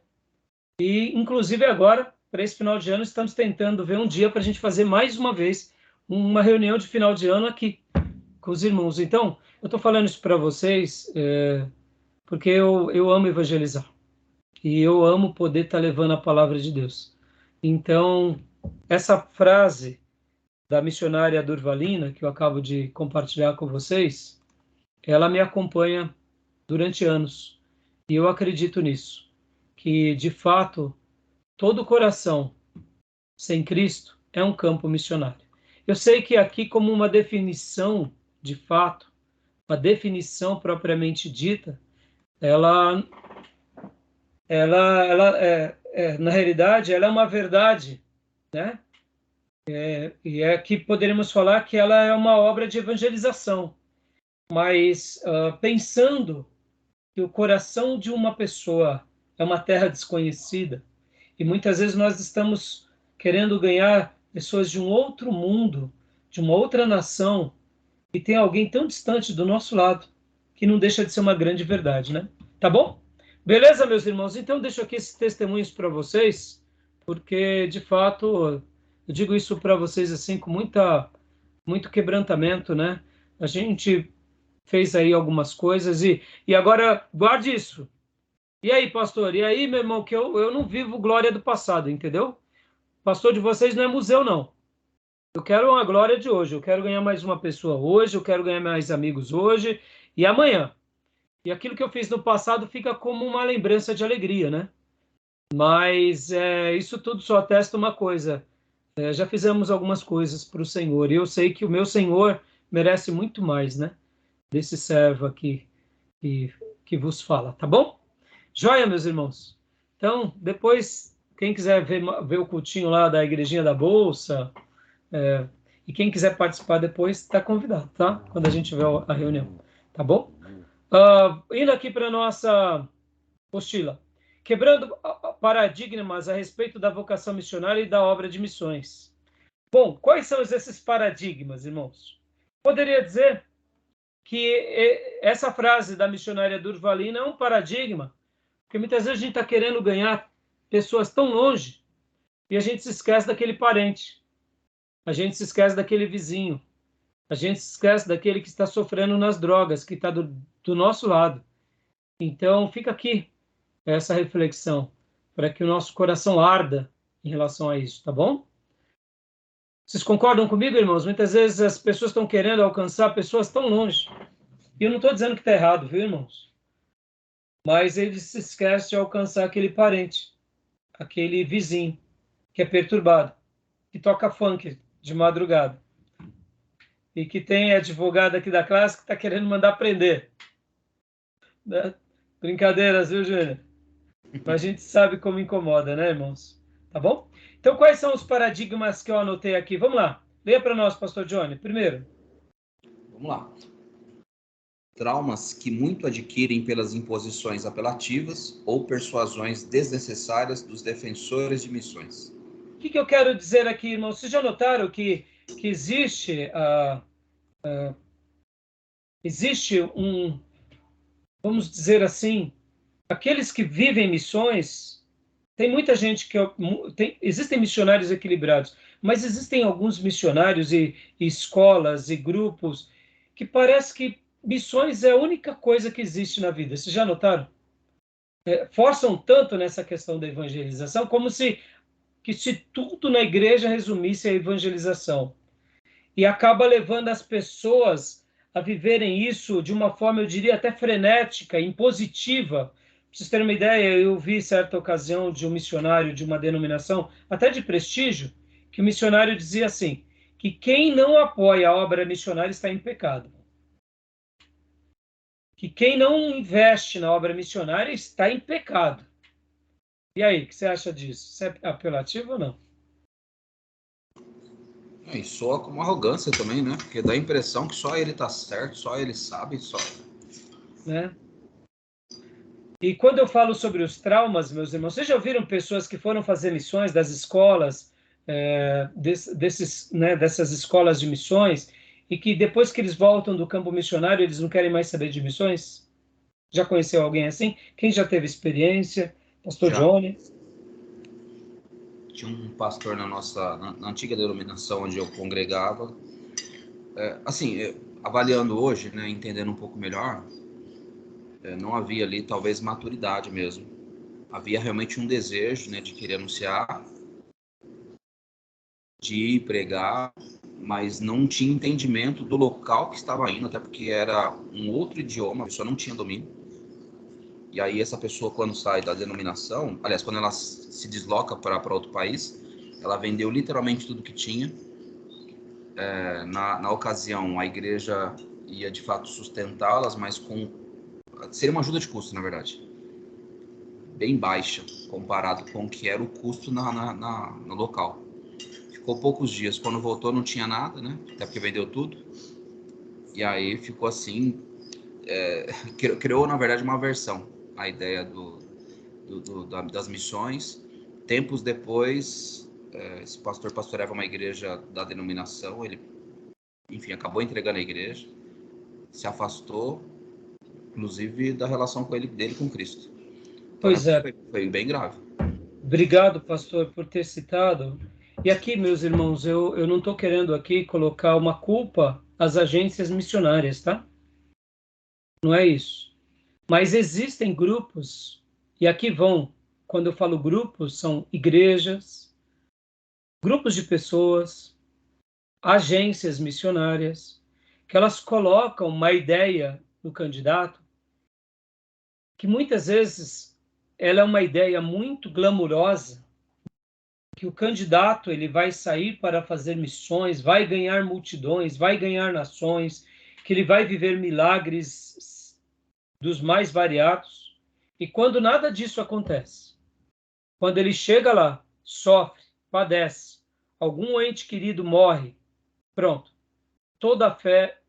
e inclusive agora, para esse final de ano, estamos tentando ver um dia para a gente fazer mais uma vez uma reunião de final de ano aqui com os irmãos. Então, eu estou falando isso para vocês porque eu amo evangelizar e eu amo poder estar levando a palavra de Deus. Então, essa frase da missionária Durvalina, que eu acabo de compartilhar com vocês, ela me acompanha durante anos. E eu acredito nisso, que, de fato, todo coração sem Cristo é um campo missionário. Eu sei que aqui, como uma definição, de fato, uma definição propriamente dita, ela na realidade, ela é uma verdade, né? E aqui poderíamos falar que ela é uma obra de evangelização, mas pensando que o coração de uma pessoa é uma terra desconhecida, e muitas vezes nós estamos querendo ganhar pessoas de um outro mundo, de uma outra nação, e tem alguém tão distante do nosso lado, que não deixa de ser uma grande verdade, né? Tá bom? Beleza, meus irmãos? Então, deixo aqui esses testemunhos para vocês, porque, de fato, eu digo isso para vocês assim com muito quebrantamento, né? A gente fez aí algumas coisas e agora guarde isso. E aí, pastor? E aí, meu irmão, que eu não vivo glória do passado, entendeu? Pastor de vocês não é museu, não. Eu quero uma glória de hoje. Eu quero ganhar mais uma pessoa hoje, eu quero ganhar mais amigos hoje e amanhã. E aquilo que eu fiz no passado fica como uma lembrança de alegria, né? Mas isso tudo só atesta uma coisa. Já fizemos algumas coisas para o Senhor. E eu sei que o meu Senhor merece muito mais, né? Desse servo aqui que vos fala, tá bom? Joia, meus irmãos. Então, depois, quem quiser ver o cultinho lá da Igrejinha da Bolsa, e quem quiser participar depois, está convidado, tá? Quando a gente tiver a reunião, tá bom? Indo aqui para a nossa apostila. Quebrando paradigmas a respeito da vocação missionária e da obra de missões. Bom, quais são esses paradigmas, irmãos? Poderia dizer que essa frase da missionária Durvalina é um paradigma, porque muitas vezes a gente está querendo ganhar pessoas tão longe e a gente se esquece daquele parente, a gente se esquece daquele vizinho, a gente se esquece daquele que está sofrendo nas drogas, que está do nosso lado. Então, fica aqui essa reflexão, para que o nosso coração arda em relação a isso, tá bom? Vocês concordam comigo, irmãos? Muitas vezes as pessoas estão querendo alcançar pessoas tão longe. E eu não estou dizendo que está errado, viu, irmãos? mas ele se esquece de alcançar aquele parente, aquele vizinho, que é perturbado, que toca funk de madrugada, e que tem advogado aqui da classe que está querendo mandar prender. Né? Brincadeiras, viu, Júnior? Mas a gente sabe como incomoda, né, irmãos? Tá bom? Então, quais são os paradigmas que eu anotei aqui? Vamos lá. Leia para nós, pastor Johnny, primeiro. Vamos lá. Traumas que muito adquirem pelas imposições apelativas ou persuasões desnecessárias dos defensores de missões. O que eu quero dizer aqui, irmãos? Vocês já notaram que existe, existe um, vamos dizer assim, aqueles que vivem missões, tem muita gente que... existem missionários equilibrados, mas existem alguns missionários e escolas e grupos que parece que missões é a única coisa que existe na vida. Vocês já notaram? Forçam tanto nessa questão da evangelização, como se tudo na igreja resumisse a evangelização. E acaba levando as pessoas a viverem isso de uma forma, eu diria, até frenética, impositiva. Para vocês terem uma ideia, eu vi certa ocasião de um missionário de uma denominação, até de prestígio, que o missionário dizia assim, que quem não apoia a obra missionária está em pecado. Que quem não investe na obra missionária está em pecado. E aí, o que você acha disso? Isso é apelativo ou não? E soa como arrogância também, né? Porque dá a impressão que só ele tá certo, só ele sabe, só... Né? E quando eu falo sobre os traumas, meus irmãos, vocês já ouviram pessoas que foram fazer missões das escolas, dessas escolas de missões, e que depois que eles voltam do campo missionário, eles não querem mais saber de missões? Já conheceu alguém assim? Quem já teve experiência? Pastor Johnny? Tinha um pastor na antiga denominação onde eu congregava. Avaliando hoje, né, entendendo um pouco melhor, não havia ali talvez maturidade mesmo. Havia realmente um desejo, né, de querer anunciar, de ir pregar, mas não tinha entendimento do local que estava indo, até porque era um outro idioma, a pessoa não tinha domínio. E aí essa pessoa, quando sai da denominação, aliás, quando ela se desloca para outro país, ela vendeu literalmente tudo que tinha. Na ocasião, a igreja ia de fato sustentá-las, mas seria uma ajuda de custo, na verdade, bem baixa comparado com o que era o custo no local. Ficou poucos dias, quando voltou não tinha nada, né? Até porque vendeu tudo. E aí ficou assim, criou na verdade uma aversão à ideia das missões. Tempos depois, esse pastor pastoreava uma igreja da denominação, ele, enfim, acabou entregando a igreja, se afastou, inclusive da relação dele com Cristo. Então, pois é. Foi bem grave. Obrigado, pastor, por ter citado. E aqui, meus irmãos, eu não estou querendo aqui colocar uma culpa às agências missionárias, tá? Não é isso. Mas existem grupos, e aqui quando eu falo grupos, são igrejas, grupos de pessoas, agências missionárias, que elas colocam uma ideia no candidato, que muitas vezes ela é uma ideia muito glamurosa, que o candidato ele vai sair para fazer missões, vai ganhar multidões, vai ganhar nações, que ele vai viver milagres dos mais variados. E quando nada disso acontece, quando ele chega lá, sofre, padece, algum ente querido morre, pronto, toda a fé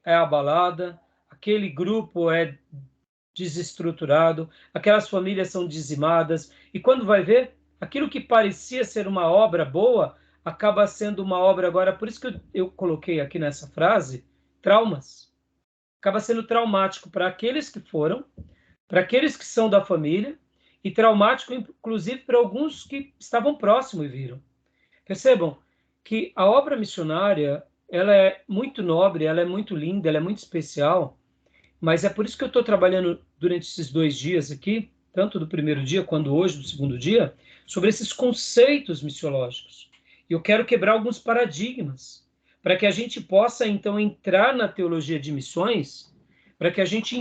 é abalada, aquele grupo é desestruturado, aquelas famílias são dizimadas, e quando vai ver, aquilo que parecia ser uma obra boa, acaba sendo uma obra agora, por isso que eu coloquei aqui nessa frase, traumas. Acaba sendo traumático para aqueles que foram, para aqueles que são da família, e traumático, inclusive, para alguns que estavam próximos e viram. Percebam que a obra missionária, ela é muito nobre, ela é muito linda, ela é muito especial, mas é por isso que eu estou trabalhando durante esses 2 dias aqui, tanto do primeiro dia quanto hoje do segundo dia, sobre esses conceitos missiológicos. E eu quero quebrar alguns paradigmas, para que a gente possa, então, entrar na teologia de missões, para que a gente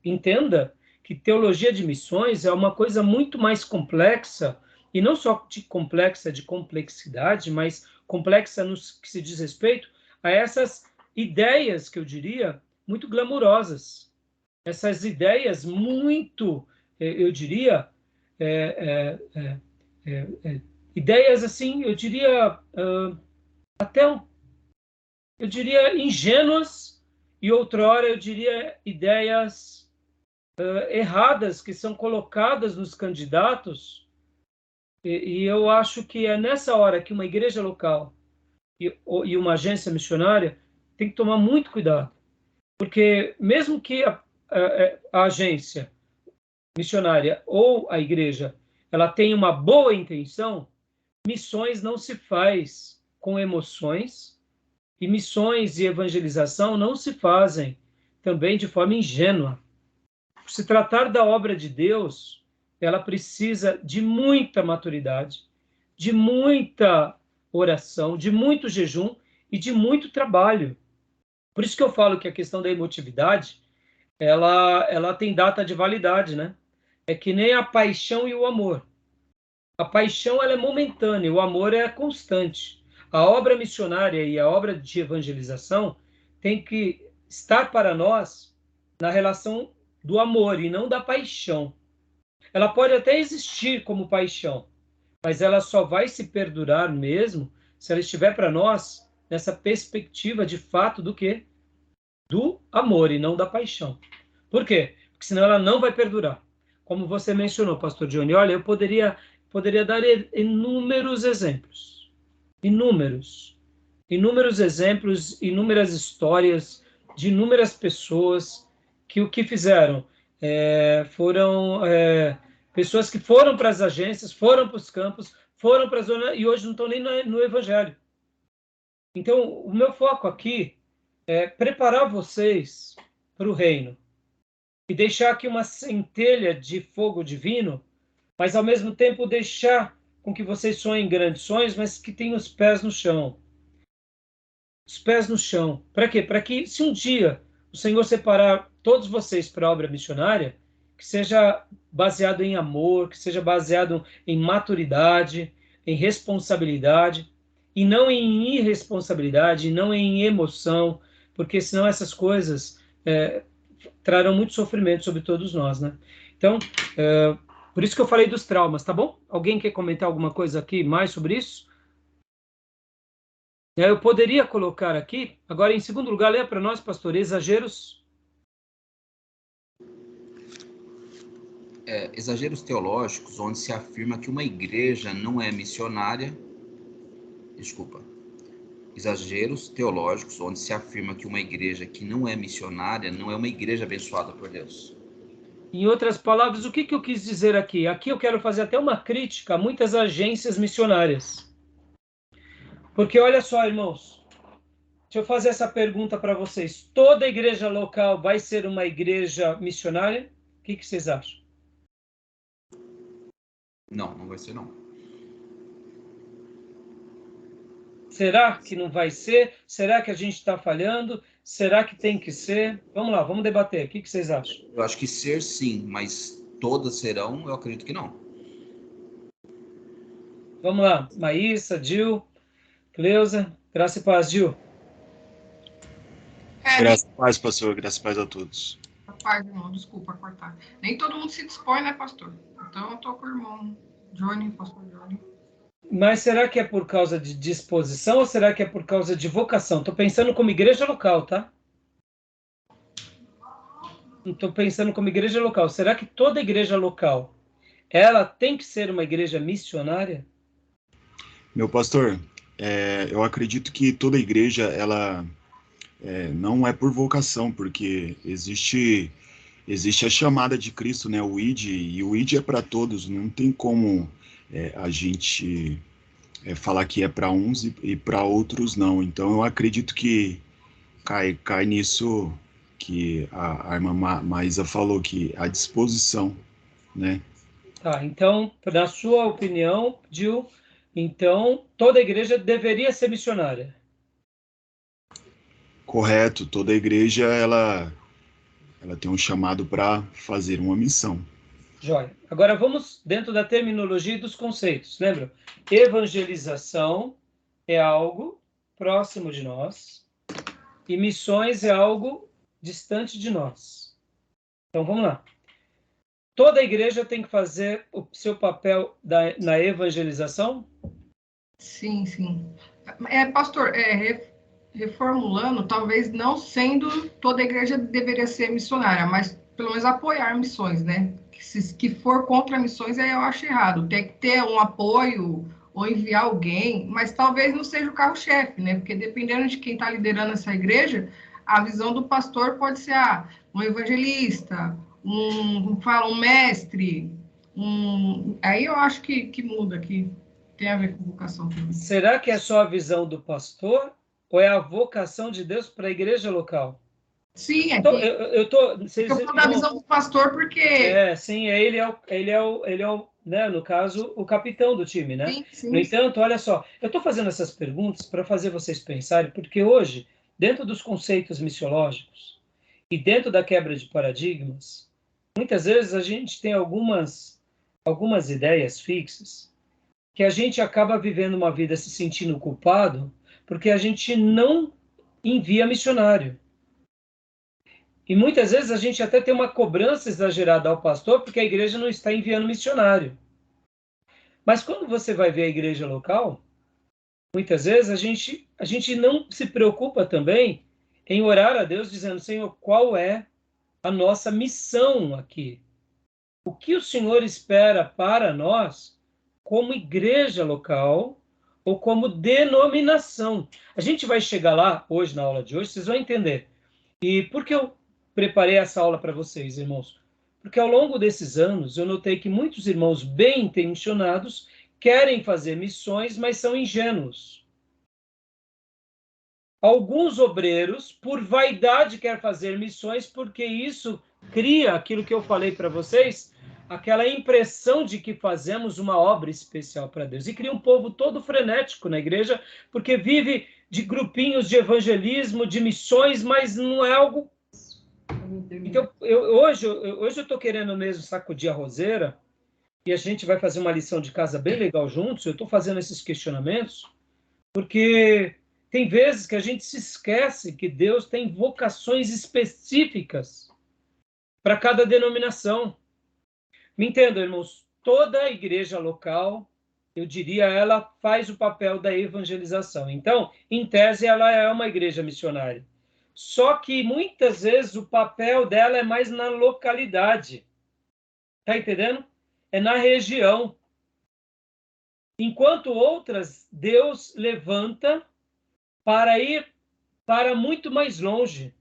entenda que teologia de missões é uma coisa muito mais complexa, e não só de complexa, de complexidade, mas complexa no que se diz respeito a essas ideias, que eu diria, muito glamurosas. Essas ideias muito, eu diria, é, é, ideias assim, eu diria, até, eu diria, ingênuas, e outrora eu diria ideias erradas que são colocadas nos candidatos, e eu acho que é nessa hora que uma igreja local e uma agência missionária tem que tomar muito cuidado, porque mesmo que a agência missionária ou a igreja ela tenha uma boa intenção, missões não se faz com emoções, e missões e evangelização não se fazem também de forma ingênua. Por se tratar da obra de Deus, ela precisa de muita maturidade, de muita oração, de muito jejum e de muito trabalho. Por isso que eu falo que a questão da emotividade, ela tem data de validade, né? É que nem a paixão e o amor. A paixão ela é momentânea, o amor é constante. A obra missionária e a obra de evangelização tem que estar para nós na relação do amor e não da paixão. Ela pode até existir como paixão, mas ela só vai se perdurar mesmo se ela estiver para nós nessa perspectiva de fato do quê? Do amor e não da paixão. Por quê? Porque senão ela não vai perdurar. Como você mencionou, pastor Johnny, olha, eu poderia dar inúmeros exemplos. Inúmeros exemplos, inúmeras histórias de inúmeras pessoas que o que fizeram foram pessoas que foram para as agências, foram para os campos, foram para a zona e hoje não estão nem no evangelho. Então, o meu foco aqui é preparar vocês para o reino e deixar aqui uma centelha de fogo divino, mas ao mesmo tempo deixar com que vocês sonhem grandes sonhos, mas que tenham os pés no chão. Os pés no chão. Para quê? Para que, se um dia o Senhor separar todos vocês para a obra missionária, que seja baseado em amor, que seja baseado em maturidade, em responsabilidade, e não em irresponsabilidade, e não em emoção, porque senão essas coisas trarão muito sofrimento sobre todos nós, né? Então, por isso que eu falei dos traumas, tá bom? Alguém quer comentar alguma coisa aqui mais sobre isso? Eu poderia colocar aqui, agora em segundo lugar, leia para nós, pastor, exageros. Exageros teológicos, onde se afirma que uma igreja não é missionária. Exageros teológicos, onde se afirma que uma igreja que não é missionária não é uma igreja abençoada por Deus. Em outras palavras, o que eu quis dizer aqui? Aqui eu quero fazer até uma crítica a muitas agências missionárias. Porque olha só, irmãos, deixa eu fazer essa pergunta para vocês. Toda igreja local vai ser uma igreja missionária? O que vocês acham? Não vai ser não. Será que não vai ser? Será que a gente está falhando? Será que tem que ser? Vamos lá, vamos debater. O que vocês acham? Eu acho que ser sim, mas todas serão, eu acredito que não. Vamos lá, Maísa, Gil, Cleusa, graça e paz, Gil. Graças a paz, pastor, graças a paz a todos. Paz, irmão, desculpa cortar. Nem todo mundo se dispõe, né, pastor? Então eu tô com o irmão Johnny, pastor Johnny. Mas será que é por causa de disposição ou será que é por causa de vocação? Estou pensando como igreja local, tá? Estou pensando como igreja local. Será que toda igreja local, ela tem que ser uma igreja missionária? Meu pastor, eu acredito que toda igreja, ela não é por vocação, porque existe a chamada de Cristo, né, o ID, e o ID é para todos, não tem como a gente falar que é para uns e para outros não. Então eu acredito que cai nisso que a irmã Maísa falou, que a disposição, né? Tá, então, na sua opinião, Gil, então toda igreja deveria ser missionária. Correto, toda igreja, ela ela tem um chamado para fazer uma missão. Joia. Agora vamos dentro da terminologia e dos conceitos. Lembra? Evangelização é algo próximo de nós e missões é algo distante de nós. Então vamos lá. Toda igreja tem que fazer o seu papel na evangelização? Sim, sim. Pastor, reformulando, talvez não sendo toda igreja deveria ser missionária, mas pelo menos apoiar missões, né? Que for contra missões, aí eu acho errado. Tem que ter um apoio ou enviar alguém, mas talvez não seja o carro-chefe, né? Porque dependendo de quem está liderando essa igreja, a visão do pastor pode ser um evangelista, um mestre, aí eu acho que muda, que tem a ver com vocação também. Será que é só a visão do pastor ou é a vocação de Deus para a igreja local? Sim, então, eu estou da visão do pastor porque... Sim, ele é o né, no caso, o capitão do time, né? Sim, sim. No entanto, olha só, eu estou fazendo essas perguntas para fazer vocês pensarem, porque hoje, dentro dos conceitos missiológicos e dentro da quebra de paradigmas, muitas vezes a gente tem algumas ideias fixas que a gente acaba vivendo uma vida se sentindo culpado porque a gente não envia missionário. E muitas vezes a gente até tem uma cobrança exagerada ao pastor porque a igreja não está enviando missionário. Mas quando você vai ver a igreja local, muitas vezes a gente não se preocupa também em orar a Deus dizendo, Senhor, qual é a nossa missão aqui? O que o Senhor espera para nós como igreja local ou como denominação? A gente vai chegar lá hoje, na aula de hoje, vocês vão entender. E por que eu preparei essa aula para vocês, irmãos? Porque ao longo desses anos eu notei que muitos irmãos bem intencionados querem fazer missões, mas são ingênuos. Alguns obreiros, por vaidade, querem fazer missões porque isso cria aquilo que eu falei para vocês, aquela impressão de que fazemos uma obra especial para Deus. E cria um povo todo frenético na igreja, porque vive de grupinhos de evangelismo, de missões, mas não é algo... Então, hoje eu estou querendo mesmo sacudir a roseira, e a gente vai fazer uma lição de casa bem legal juntos. Eu estou fazendo esses questionamentos, porque tem vezes que a gente se esquece que Deus tem vocações específicas para cada denominação. Me entendam, irmãos, toda a igreja local, eu diria, ela faz o papel da evangelização. Então, em tese, ela é uma igreja missionária. Só que, muitas vezes, o papel dela é mais na localidade. Está entendendo? É na região. Enquanto outras, Deus levanta para ir para muito mais longe.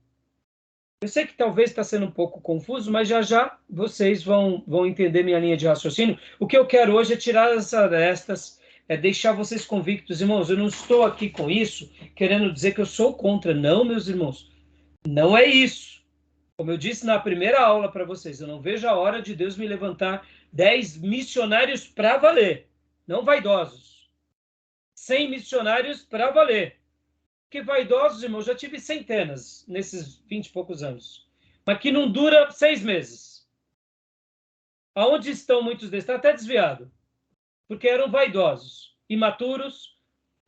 Eu sei que talvez está sendo um pouco confuso, mas já vocês vão entender minha linha de raciocínio. O que eu quero hoje é tirar as arestas, é deixar vocês convictos. Irmãos, eu não estou aqui com isso querendo dizer que eu sou contra. Não, meus irmãos. Não é isso. Como eu disse na primeira aula para vocês, eu não vejo a hora de Deus me levantar 10 missionários para valer. Não vaidosos. 100 missionários para valer. Que vaidosos, irmãos, já tive centenas nesses 20 e poucos anos. Mas que não dura 6 meses. Aonde estão muitos deles? Está até desviado. Porque eram vaidosos, imaturos,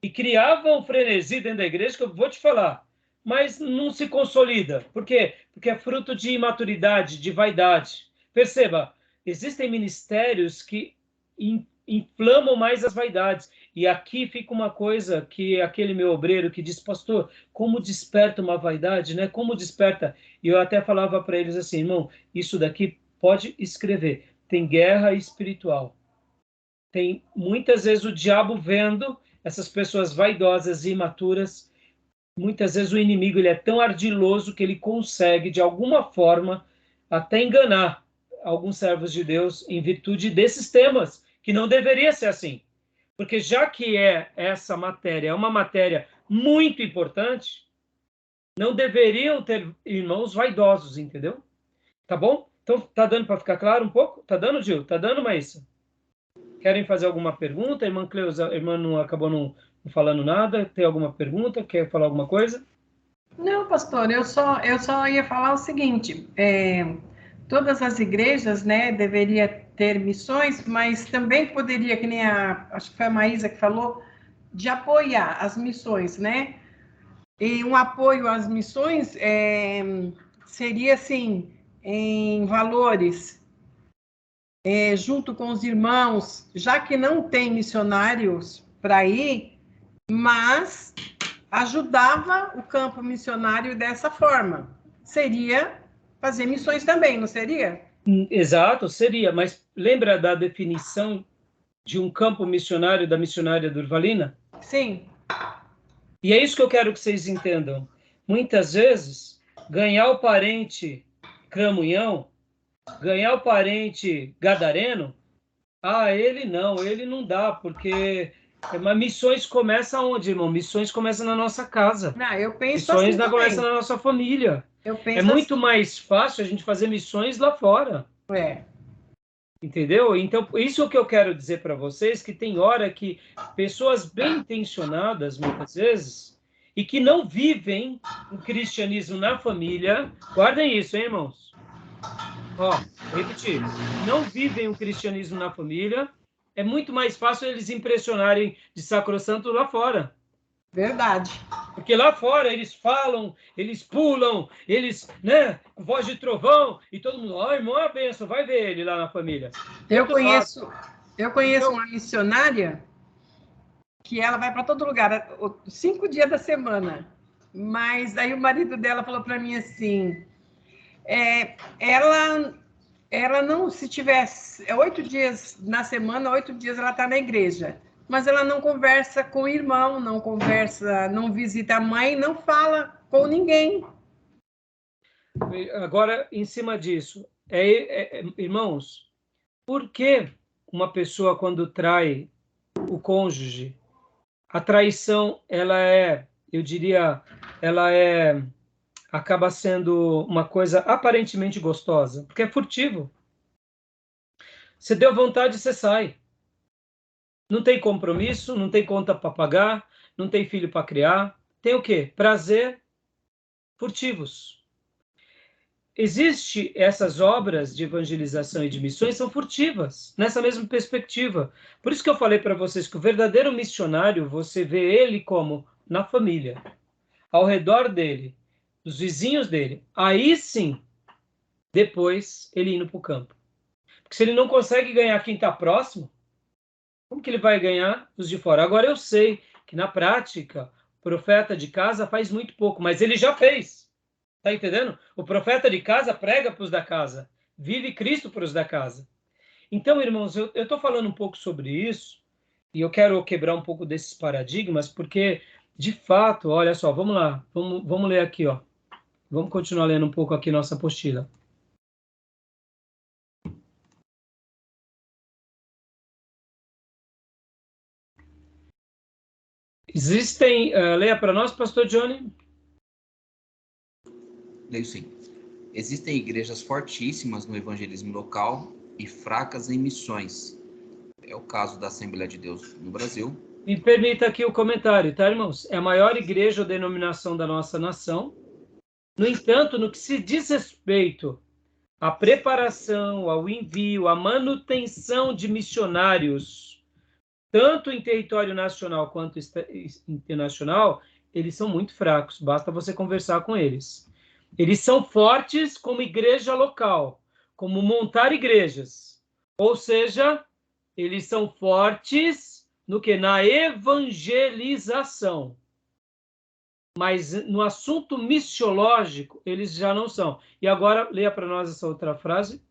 e criavam frenesi dentro da igreja, que eu vou te falar, mas não se consolida. Por quê? Porque é fruto de imaturidade, de vaidade. Perceba, existem ministérios que inflamam mais as vaidades. E aqui fica uma coisa que aquele meu obreiro que diz, pastor, como desperta uma vaidade, né? Como desperta? E eu até falava para eles assim, irmão, isso daqui pode escrever. Tem guerra espiritual. Tem muitas vezes o diabo vendo essas pessoas vaidosas e imaturas. Muitas vezes o inimigo ele é tão ardiloso que ele consegue, de alguma forma, até enganar alguns servos de Deus em virtude desses temas, que não deveria ser assim. Porque já que essa matéria é uma matéria muito importante, não deveriam ter irmãos vaidosos, entendeu? Tá bom? Então, tá dando para ficar claro um pouco? Tá dando, Gil? Tá dando, Maísa? Querem fazer alguma pergunta? A irmã Cleusa, a irmã não acabou não falando nada. Tem alguma pergunta? Quer falar alguma coisa? Não, pastor, eu só ia falar o seguinte, todas as igrejas, né, deveria ter missões, mas também poderia, que nem acho que foi a Maísa que falou, de apoiar as missões, né? E um apoio às missões seria, assim, em valores, junto com os irmãos, já que não tem missionários para ir, mas ajudava o campo missionário dessa forma. Seria fazer missões também, não seria? Exato, seria, mas lembra da definição de um campo missionário da missionária Durvalina? Sim. E é isso que eu quero que vocês entendam. Muitas vezes, ganhar o parente cramunhão, ganhar o parente gadareno, ele não dá, porque mas missões começam onde, irmão? Missões começam na nossa casa. Não, eu penso Missões assim não também. começam na nossa família. Eu penso É muito assim. mais fácil a gente fazer missões lá fora. Entendeu? Então, isso é o que eu quero dizer para vocês, que tem hora que pessoas bem intencionadas, muitas vezes, e que não vivem o cristianismo na família, guardem isso, hein, irmãos? Vou repetir, não vivem o cristianismo na família, é muito mais fácil eles impressionarem de sacrossanto lá fora. Verdade. Porque lá fora eles falam, eles pulam, eles, né, com voz de trovão, e todo mundo, irmão, é a benção, vai ver ele lá na família. Eu conheço uma missionária que ela vai para todo lugar, 5 dias da semana. Mas aí o marido dela falou para mim assim, ela não, se tivesse 8 dias na semana, 8 dias ela está na igreja. Mas ela não conversa com o irmão, não conversa, não visita a mãe, não fala com ninguém. Agora, em cima disso, irmãos, por que uma pessoa, quando trai o cônjuge, a traição, eu diria, acaba sendo uma coisa aparentemente gostosa, porque é furtivo. Você deu vontade, você sai. Não tem compromisso, não tem conta para pagar, não tem filho para criar. Tem o quê? Prazer furtivos. Existem essas obras de evangelização e de missões são furtivas, nessa mesma perspectiva. Por isso que eu falei para vocês que o verdadeiro missionário, você vê ele como na família, ao redor dele, dos vizinhos dele. Aí sim, depois ele indo para o campo. Porque se ele não consegue ganhar quem está próximo, como que ele vai ganhar os de fora? Agora eu sei que na prática, o profeta de casa faz muito pouco, mas ele já fez. Tá entendendo? O profeta de casa prega para os da casa. Vive Cristo para os da casa. Então, irmãos, eu estou falando um pouco sobre isso e eu quero quebrar um pouco desses paradigmas, porque, de fato, olha só, vamos lá. Vamos ler aqui, ó. Vamos continuar lendo um pouco aqui nossa apostila. Leia para nós, pastor Johnny. Leio sim. Existem igrejas fortíssimas no evangelismo local e fracas em missões. É o caso da Assembleia de Deus no Brasil. Me permita aqui o comentário, tá, irmãos? É a maior igreja ou denominação da nossa nação. No entanto, no que se diz respeito à preparação, ao envio, à manutenção de missionários, tanto em território nacional quanto internacional, eles são muito fracos, basta você conversar com eles. Eles são fortes como igreja local, como montar igrejas. Ou seja, eles são fortes no que? Na evangelização. Mas no assunto missiológico, eles já não são. E agora, leia para nós essa outra frase,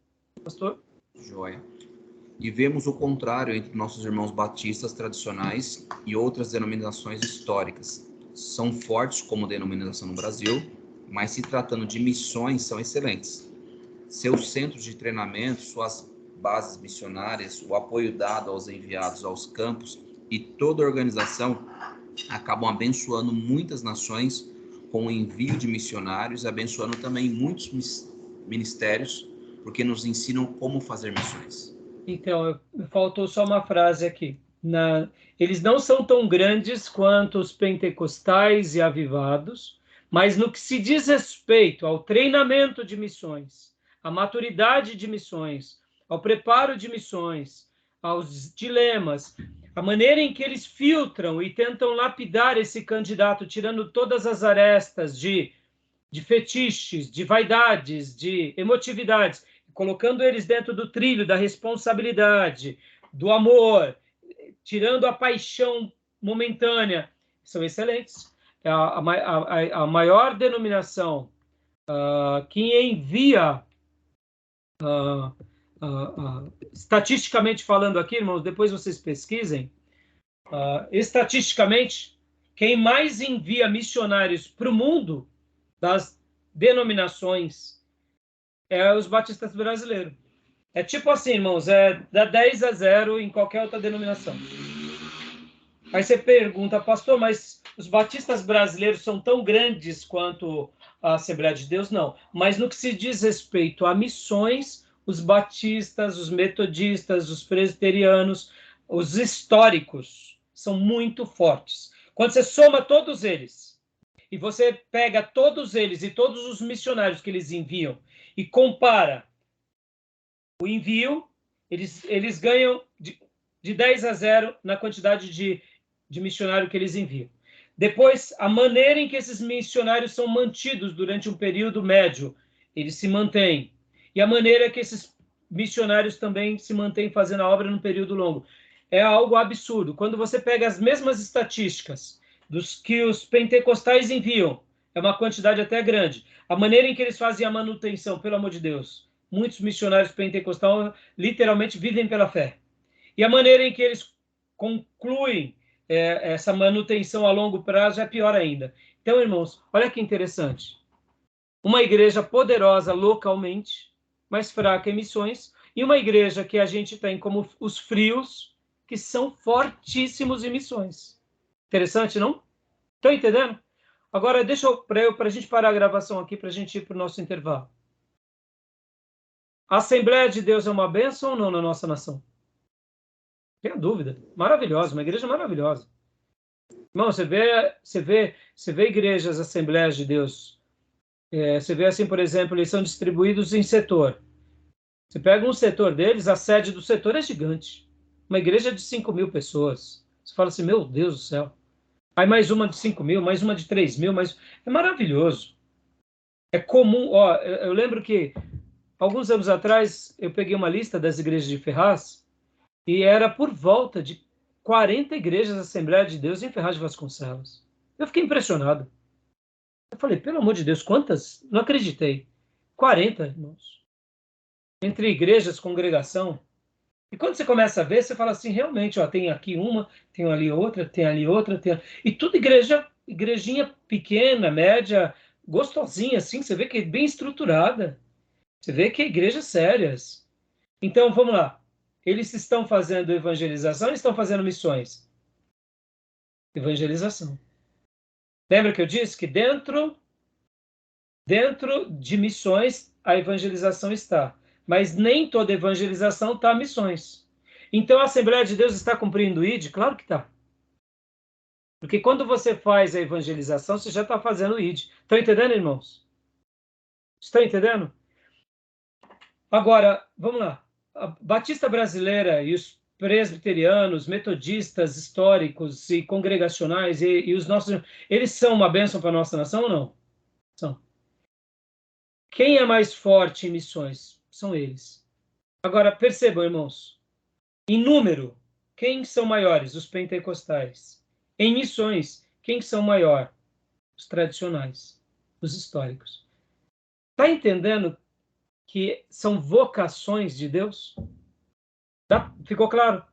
pastor. Joia. E vemos o contrário entre nossos irmãos batistas tradicionais e outras denominações históricas. São fortes como denominação no Brasil, mas se tratando de missões, são excelentes. Seus centros de treinamento, suas bases missionárias, o apoio dado aos enviados aos campos e toda a organização acabam abençoando muitas nações com o envio de missionários, abençoando também muitos ministérios, porque nos ensinam como fazer missões. Então, faltou só uma frase aqui. Eles não são tão grandes quanto os pentecostais e avivados, Mas no que se diz respeito ao treinamento de missões, à maturidade de missões, ao preparo de missões, aos dilemas, a maneira em que eles filtram e tentam lapidar esse candidato, tirando todas as arestas de fetiches, de vaidades, de emotividades, colocando eles dentro do trilho da responsabilidade, do amor, tirando a paixão momentânea, são excelentes. A maior denominação que envia, estatisticamente falando aqui, irmãos, depois vocês pesquisem, estatisticamente, quem mais envia missionários para o mundo das denominações é os batistas brasileiros. É tipo assim, irmãos, dá 10-0 em qualquer outra denominação. Aí você pergunta, pastor, mas os batistas brasileiros são tão grandes quanto a Assembleia de Deus? Não. Mas no que se diz respeito a missões, os batistas, os metodistas, os presbiterianos, os históricos, são muito fortes. Quando você soma todos eles, e você pega todos eles e todos os missionários que eles enviam, e compara o envio, eles ganham de 10-0 na quantidade de missionário que eles enviam. Depois, a maneira em que esses missionários são mantidos durante um período médio, eles se mantêm. E a maneira que esses missionários também se mantêm fazendo a obra num período longo. É algo absurdo. Quando você pega as mesmas estatísticas dos que os pentecostais enviam, é uma quantidade até grande. A maneira em que eles fazem a manutenção, pelo amor de Deus, muitos missionários pentecostais literalmente vivem pela fé. E a maneira em que eles concluem essa manutenção a longo prazo é pior ainda. Então, irmãos, olha que interessante. Uma igreja poderosa localmente, mas fraca em missões, e uma igreja que a gente tem como os frios, que são fortíssimos em missões. Interessante, não? Estão entendendo? Agora, deixa para a gente parar a gravação aqui, para a gente ir para o nosso intervalo. A Assembleia de Deus é uma bênção ou não na nossa nação? Tenha dúvida. Maravilhosa, uma igreja maravilhosa. Irmão, você vê igrejas, Assembleias de Deus. Você vê assim, por exemplo, eles são distribuídos em setor. Você pega um setor deles, a sede do setor é gigante. Uma igreja de 5.000 pessoas. Você fala assim, meu Deus do céu. Aí mais uma de 5.000, mais uma de 3.000, é maravilhoso. É comum, eu lembro que alguns anos atrás eu peguei uma lista das igrejas de Ferraz e era por volta de 40 igrejas da Assembleia de Deus em Ferraz de Vasconcelos. Eu fiquei impressionado. Eu falei, pelo amor de Deus, quantas? Não acreditei. 40, irmãos. Entre igrejas, congregação. E quando você começa a ver, você fala assim, realmente, tem aqui uma, tem ali outra, tem ali outra, e tudo igrejinha pequena, média, gostosinha, assim, você vê que é bem estruturada. Você vê que é igrejas sérias. Então, vamos lá. Eles estão fazendo evangelização ou estão fazendo missões? Evangelização. Lembra que eu disse que dentro de missões a evangelização está. Mas nem toda evangelização está missões. Então a Assembleia de Deus está cumprindo o ID? Claro que está. Porque quando você faz a evangelização, você já está fazendo o ID. Estão entendendo, irmãos? Estão entendendo? Agora, vamos lá. A Batista Brasileira e os presbiterianos, metodistas históricos e congregacionais e os nossos, eles são uma bênção para a nossa nação ou não? São. Quem é mais forte em missões? São eles. Agora, percebam, irmãos, em número, quem são maiores? Os pentecostais. Em missões, quem são maior? Os tradicionais, os históricos. Está entendendo que são vocações de Deus? Tá? Ficou claro?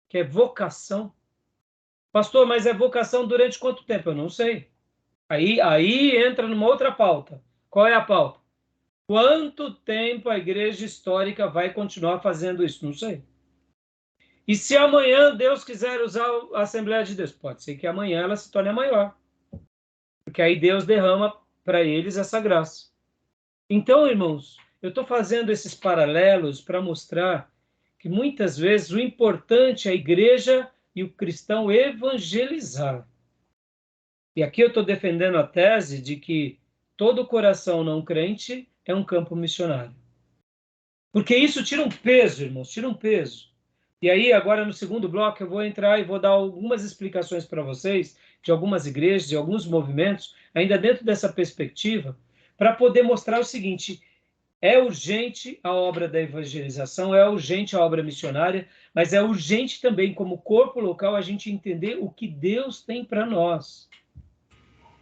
Que é vocação. Pastor, mas é vocação durante quanto tempo? Eu não sei. Aí entra numa outra pauta. Qual é a pauta? Quanto tempo a igreja histórica vai continuar fazendo isso? Não sei. E se amanhã Deus quiser usar a Assembleia de Deus? Pode ser que amanhã ela se torne a maior. Porque aí Deus derrama para eles essa graça. Então, irmãos, eu estou fazendo esses paralelos para mostrar que muitas vezes o importante é a igreja e o cristão evangelizar. E aqui eu estou defendendo a tese de que todo coração não crente é um campo missionário. Porque isso tira um peso, irmãos, tira um peso. E aí, agora no segundo bloco, eu vou entrar e vou dar algumas explicações para vocês de algumas igrejas, de alguns movimentos, ainda dentro dessa perspectiva, para poder mostrar o seguinte: é urgente a obra da evangelização, é urgente a obra missionária, mas é urgente também, como corpo local, a gente entender o que Deus tem para nós.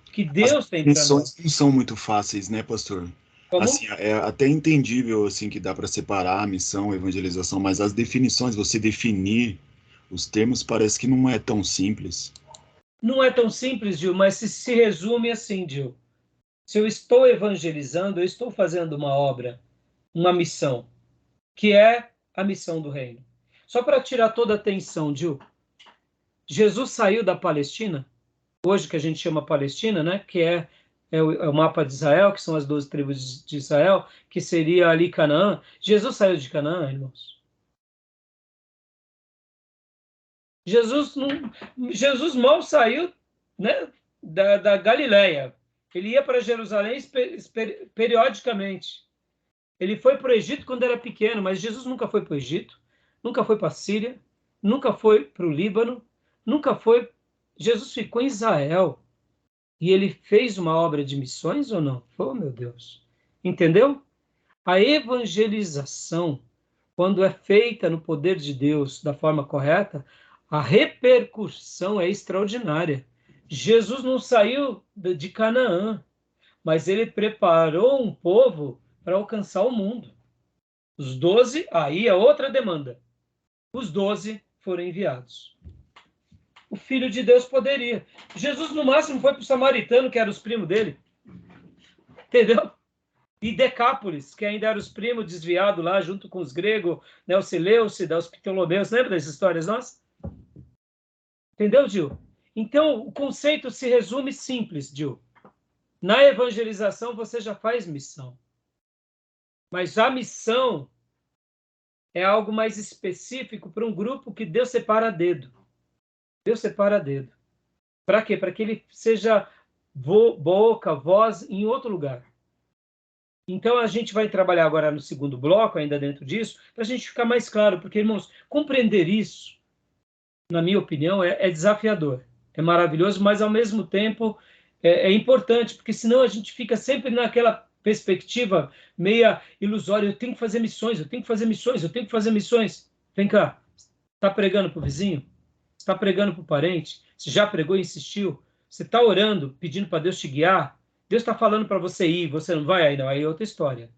O que Deus tem para nós. As definições não são muito fáceis, né, pastor? Como? Assim, é até entendível assim que dá para separar a missão, a evangelização, mas as definições, você definir os termos, parece que não é tão simples. Não é tão simples, Gil, mas se resume assim, Gil. Se eu estou evangelizando, eu estou fazendo uma obra, uma missão, que é a missão do reino. Só para tirar toda a atenção, Gil, Jesus saiu da Palestina, hoje que a gente chama Palestina, né? Que é o mapa de Israel, que são as 12 tribos de Israel, que seria ali Canaã. Jesus saiu de Canaã, irmãos. Jesus mal saiu, né, da Galileia. Ele ia para Jerusalém periodicamente. Ele foi para o Egito quando era pequeno, mas Jesus nunca foi para o Egito, nunca foi para a Síria, nunca foi para o Líbano, nunca foi... Jesus ficou em Israel. E ele fez uma obra de missões ou não? Oh, meu Deus. Entendeu? A evangelização, quando é feita no poder de Deus da forma correta, a repercussão é extraordinária. Jesus não saiu de Canaã, mas ele preparou um povo para alcançar o mundo. Os 12, aí é outra demanda. Os 12 foram enviados. O Filho de Deus poderia. Jesus, no máximo, foi para o samaritano, que eram os primos dele. Entendeu? E Decápolis, que ainda eram os primos desviados lá, junto com os gregos, né, os Seleucidas, os Ptolomeus. Lembra dessas histórias nossas? Entendeu, Gil? Então, o conceito se resume simples, Gil. Na evangelização, você já faz missão. Mas a missão é algo mais específico para um grupo que Deus separa a dedo. Deus separa a dedo. Para quê? Para que ele seja boca, voz em outro lugar. Então, a gente vai trabalhar agora no segundo bloco, ainda dentro disso, para a gente ficar mais claro, porque, irmãos, compreender isso, na minha opinião, é desafiador. É maravilhoso, mas, ao mesmo tempo, é importante, porque senão a gente fica sempre naquela perspectiva meia ilusória. Eu tenho que fazer missões, eu tenho que fazer missões, eu tenho que fazer missões. Vem cá, está pregando para o vizinho? Está pregando para o parente? Você já pregou e insistiu? Você está orando, pedindo para Deus te guiar? Deus está falando para você ir, você não vai? Aí não, aí é outra história.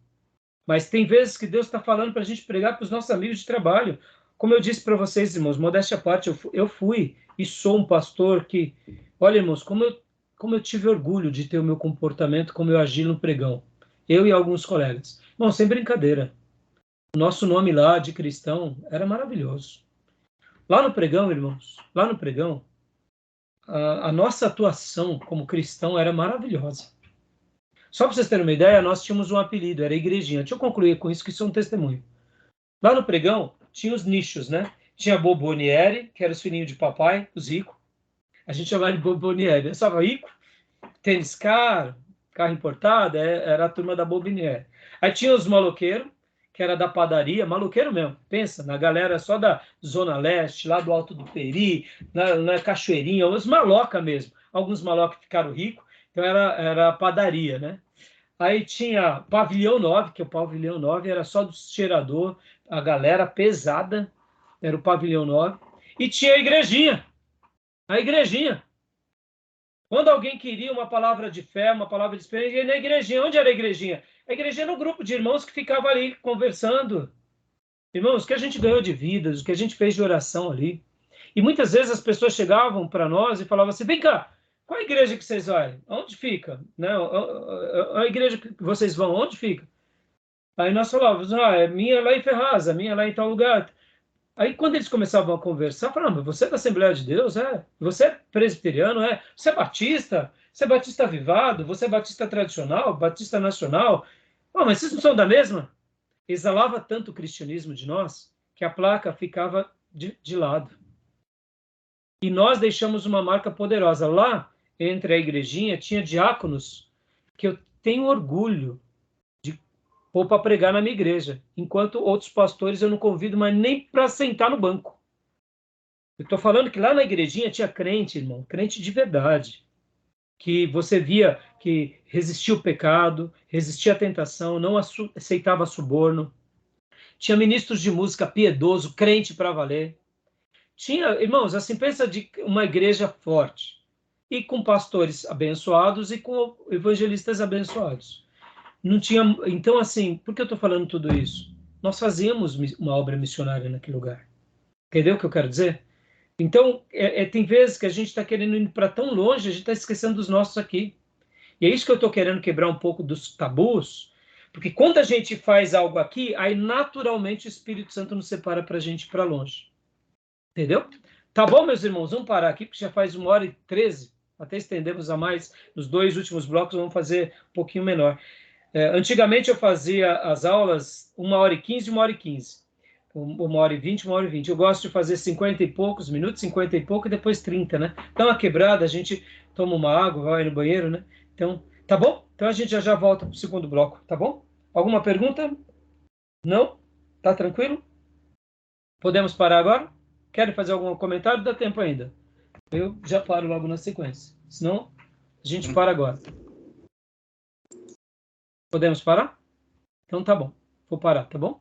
Mas tem vezes que Deus está falando para a gente pregar para os nossos amigos de trabalho. Como eu disse para vocês, irmãos, modéstia à parte, eu fui e sou um pastor que... Olha, irmãos, como eu tive orgulho de ter o meu comportamento, como eu agi no pregão. Eu e alguns colegas. Bom, sem brincadeira. O nosso nome lá de cristão era maravilhoso. Lá no pregão, irmãos, lá no pregão, a nossa atuação como cristão era maravilhosa. Só para vocês terem uma ideia, nós tínhamos um apelido, era Igrejinha. Deixa eu concluir com isso, que isso é um testemunho. Lá no pregão, tinha os nichos, né? Tinha Bobonieri, que era os filhinhos de papai, os ricos. A gente chamava de Bobonieri. Eu estava rico, tênis caro, carro importado, era a turma da Bobonieri. Aí tinha os maloqueiros, que era da padaria, maloqueiro mesmo. Pensa, na galera só da Zona Leste, lá do Alto do Peri, na Cachoeirinha, os maloca mesmo. Alguns malocas ficaram ricos, então era a padaria, né? Aí tinha Pavilhão 9, que o Pavilhão 9 era só do cheirador, a galera pesada, era o Pavilhão 9. E tinha a Igrejinha. A Igrejinha. Quando alguém queria uma palavra de fé, uma palavra de esperança, ia na Igrejinha. Onde era a Igrejinha? A Igrejinha era um grupo de irmãos que ficava ali conversando. Irmãos, o que a gente ganhou de vidas, o que a gente fez de oração ali. E muitas vezes as pessoas chegavam para nós e falavam assim, vem cá, qual a igreja que vocês vão? Onde fica? Né? A igreja que vocês vão, onde fica? Aí nós falávamos, é minha lá em Ferraz, a minha lá em tal lugar. Aí quando eles começavam a conversar, falavam, você é da Assembleia de Deus? É. Você é presbiteriano? É. Você é batista? Você é batista avivado? Você é batista tradicional? Batista nacional? Oh, mas vocês não são da mesma? Exalava tanto o cristianismo de nós que a placa ficava de lado. E nós deixamos uma marca poderosa. Lá entre a igrejinha, tinha diáconos que eu tenho orgulho de pôr para pregar na minha igreja, enquanto outros pastores eu não convido mais nem para sentar no banco. Eu estou falando que lá na igrejinha tinha crente, irmão, crente de verdade, que você via que resistia ao pecado, resistia à tentação, não aceitava suborno. Tinha ministros de música piedoso, crente para valer. Tinha, irmãos, assim, pensa de uma igreja forte, e com pastores abençoados e com evangelistas abençoados. Não tinha, então, assim, por que eu estou falando tudo isso? Nós fazíamos uma obra missionária naquele lugar. Entendeu o que eu quero dizer? Então, tem vezes que a gente está querendo ir para tão longe, a gente está esquecendo dos nossos aqui. E é isso que eu estou querendo quebrar um pouco dos tabus, porque quando a gente faz algo aqui, aí naturalmente o Espírito Santo nos separa para a gente ir para longe. Entendeu? Tá bom, meus irmãos? Vamos parar aqui, porque já faz 1h13. Até estendemos a mais. Nos 2 últimos blocos, vamos fazer um pouquinho menor. Antigamente eu fazia as aulas 1h15 e 1h15. 1h20, 1h20. Eu gosto de fazer 50 e poucos minutos, 50 e pouco, e depois 30, né? Então, a quebrada, a gente toma uma água, vai no banheiro, né? Então, tá bom? Então, a gente já volta para o segundo bloco, tá bom? Alguma pergunta? Não? Tá tranquilo? Podemos parar agora? Querem fazer algum comentário? Dá tempo ainda. Eu já paro logo na sequência. Senão, a gente para agora. Podemos parar? Então, tá bom. Vou parar, tá bom?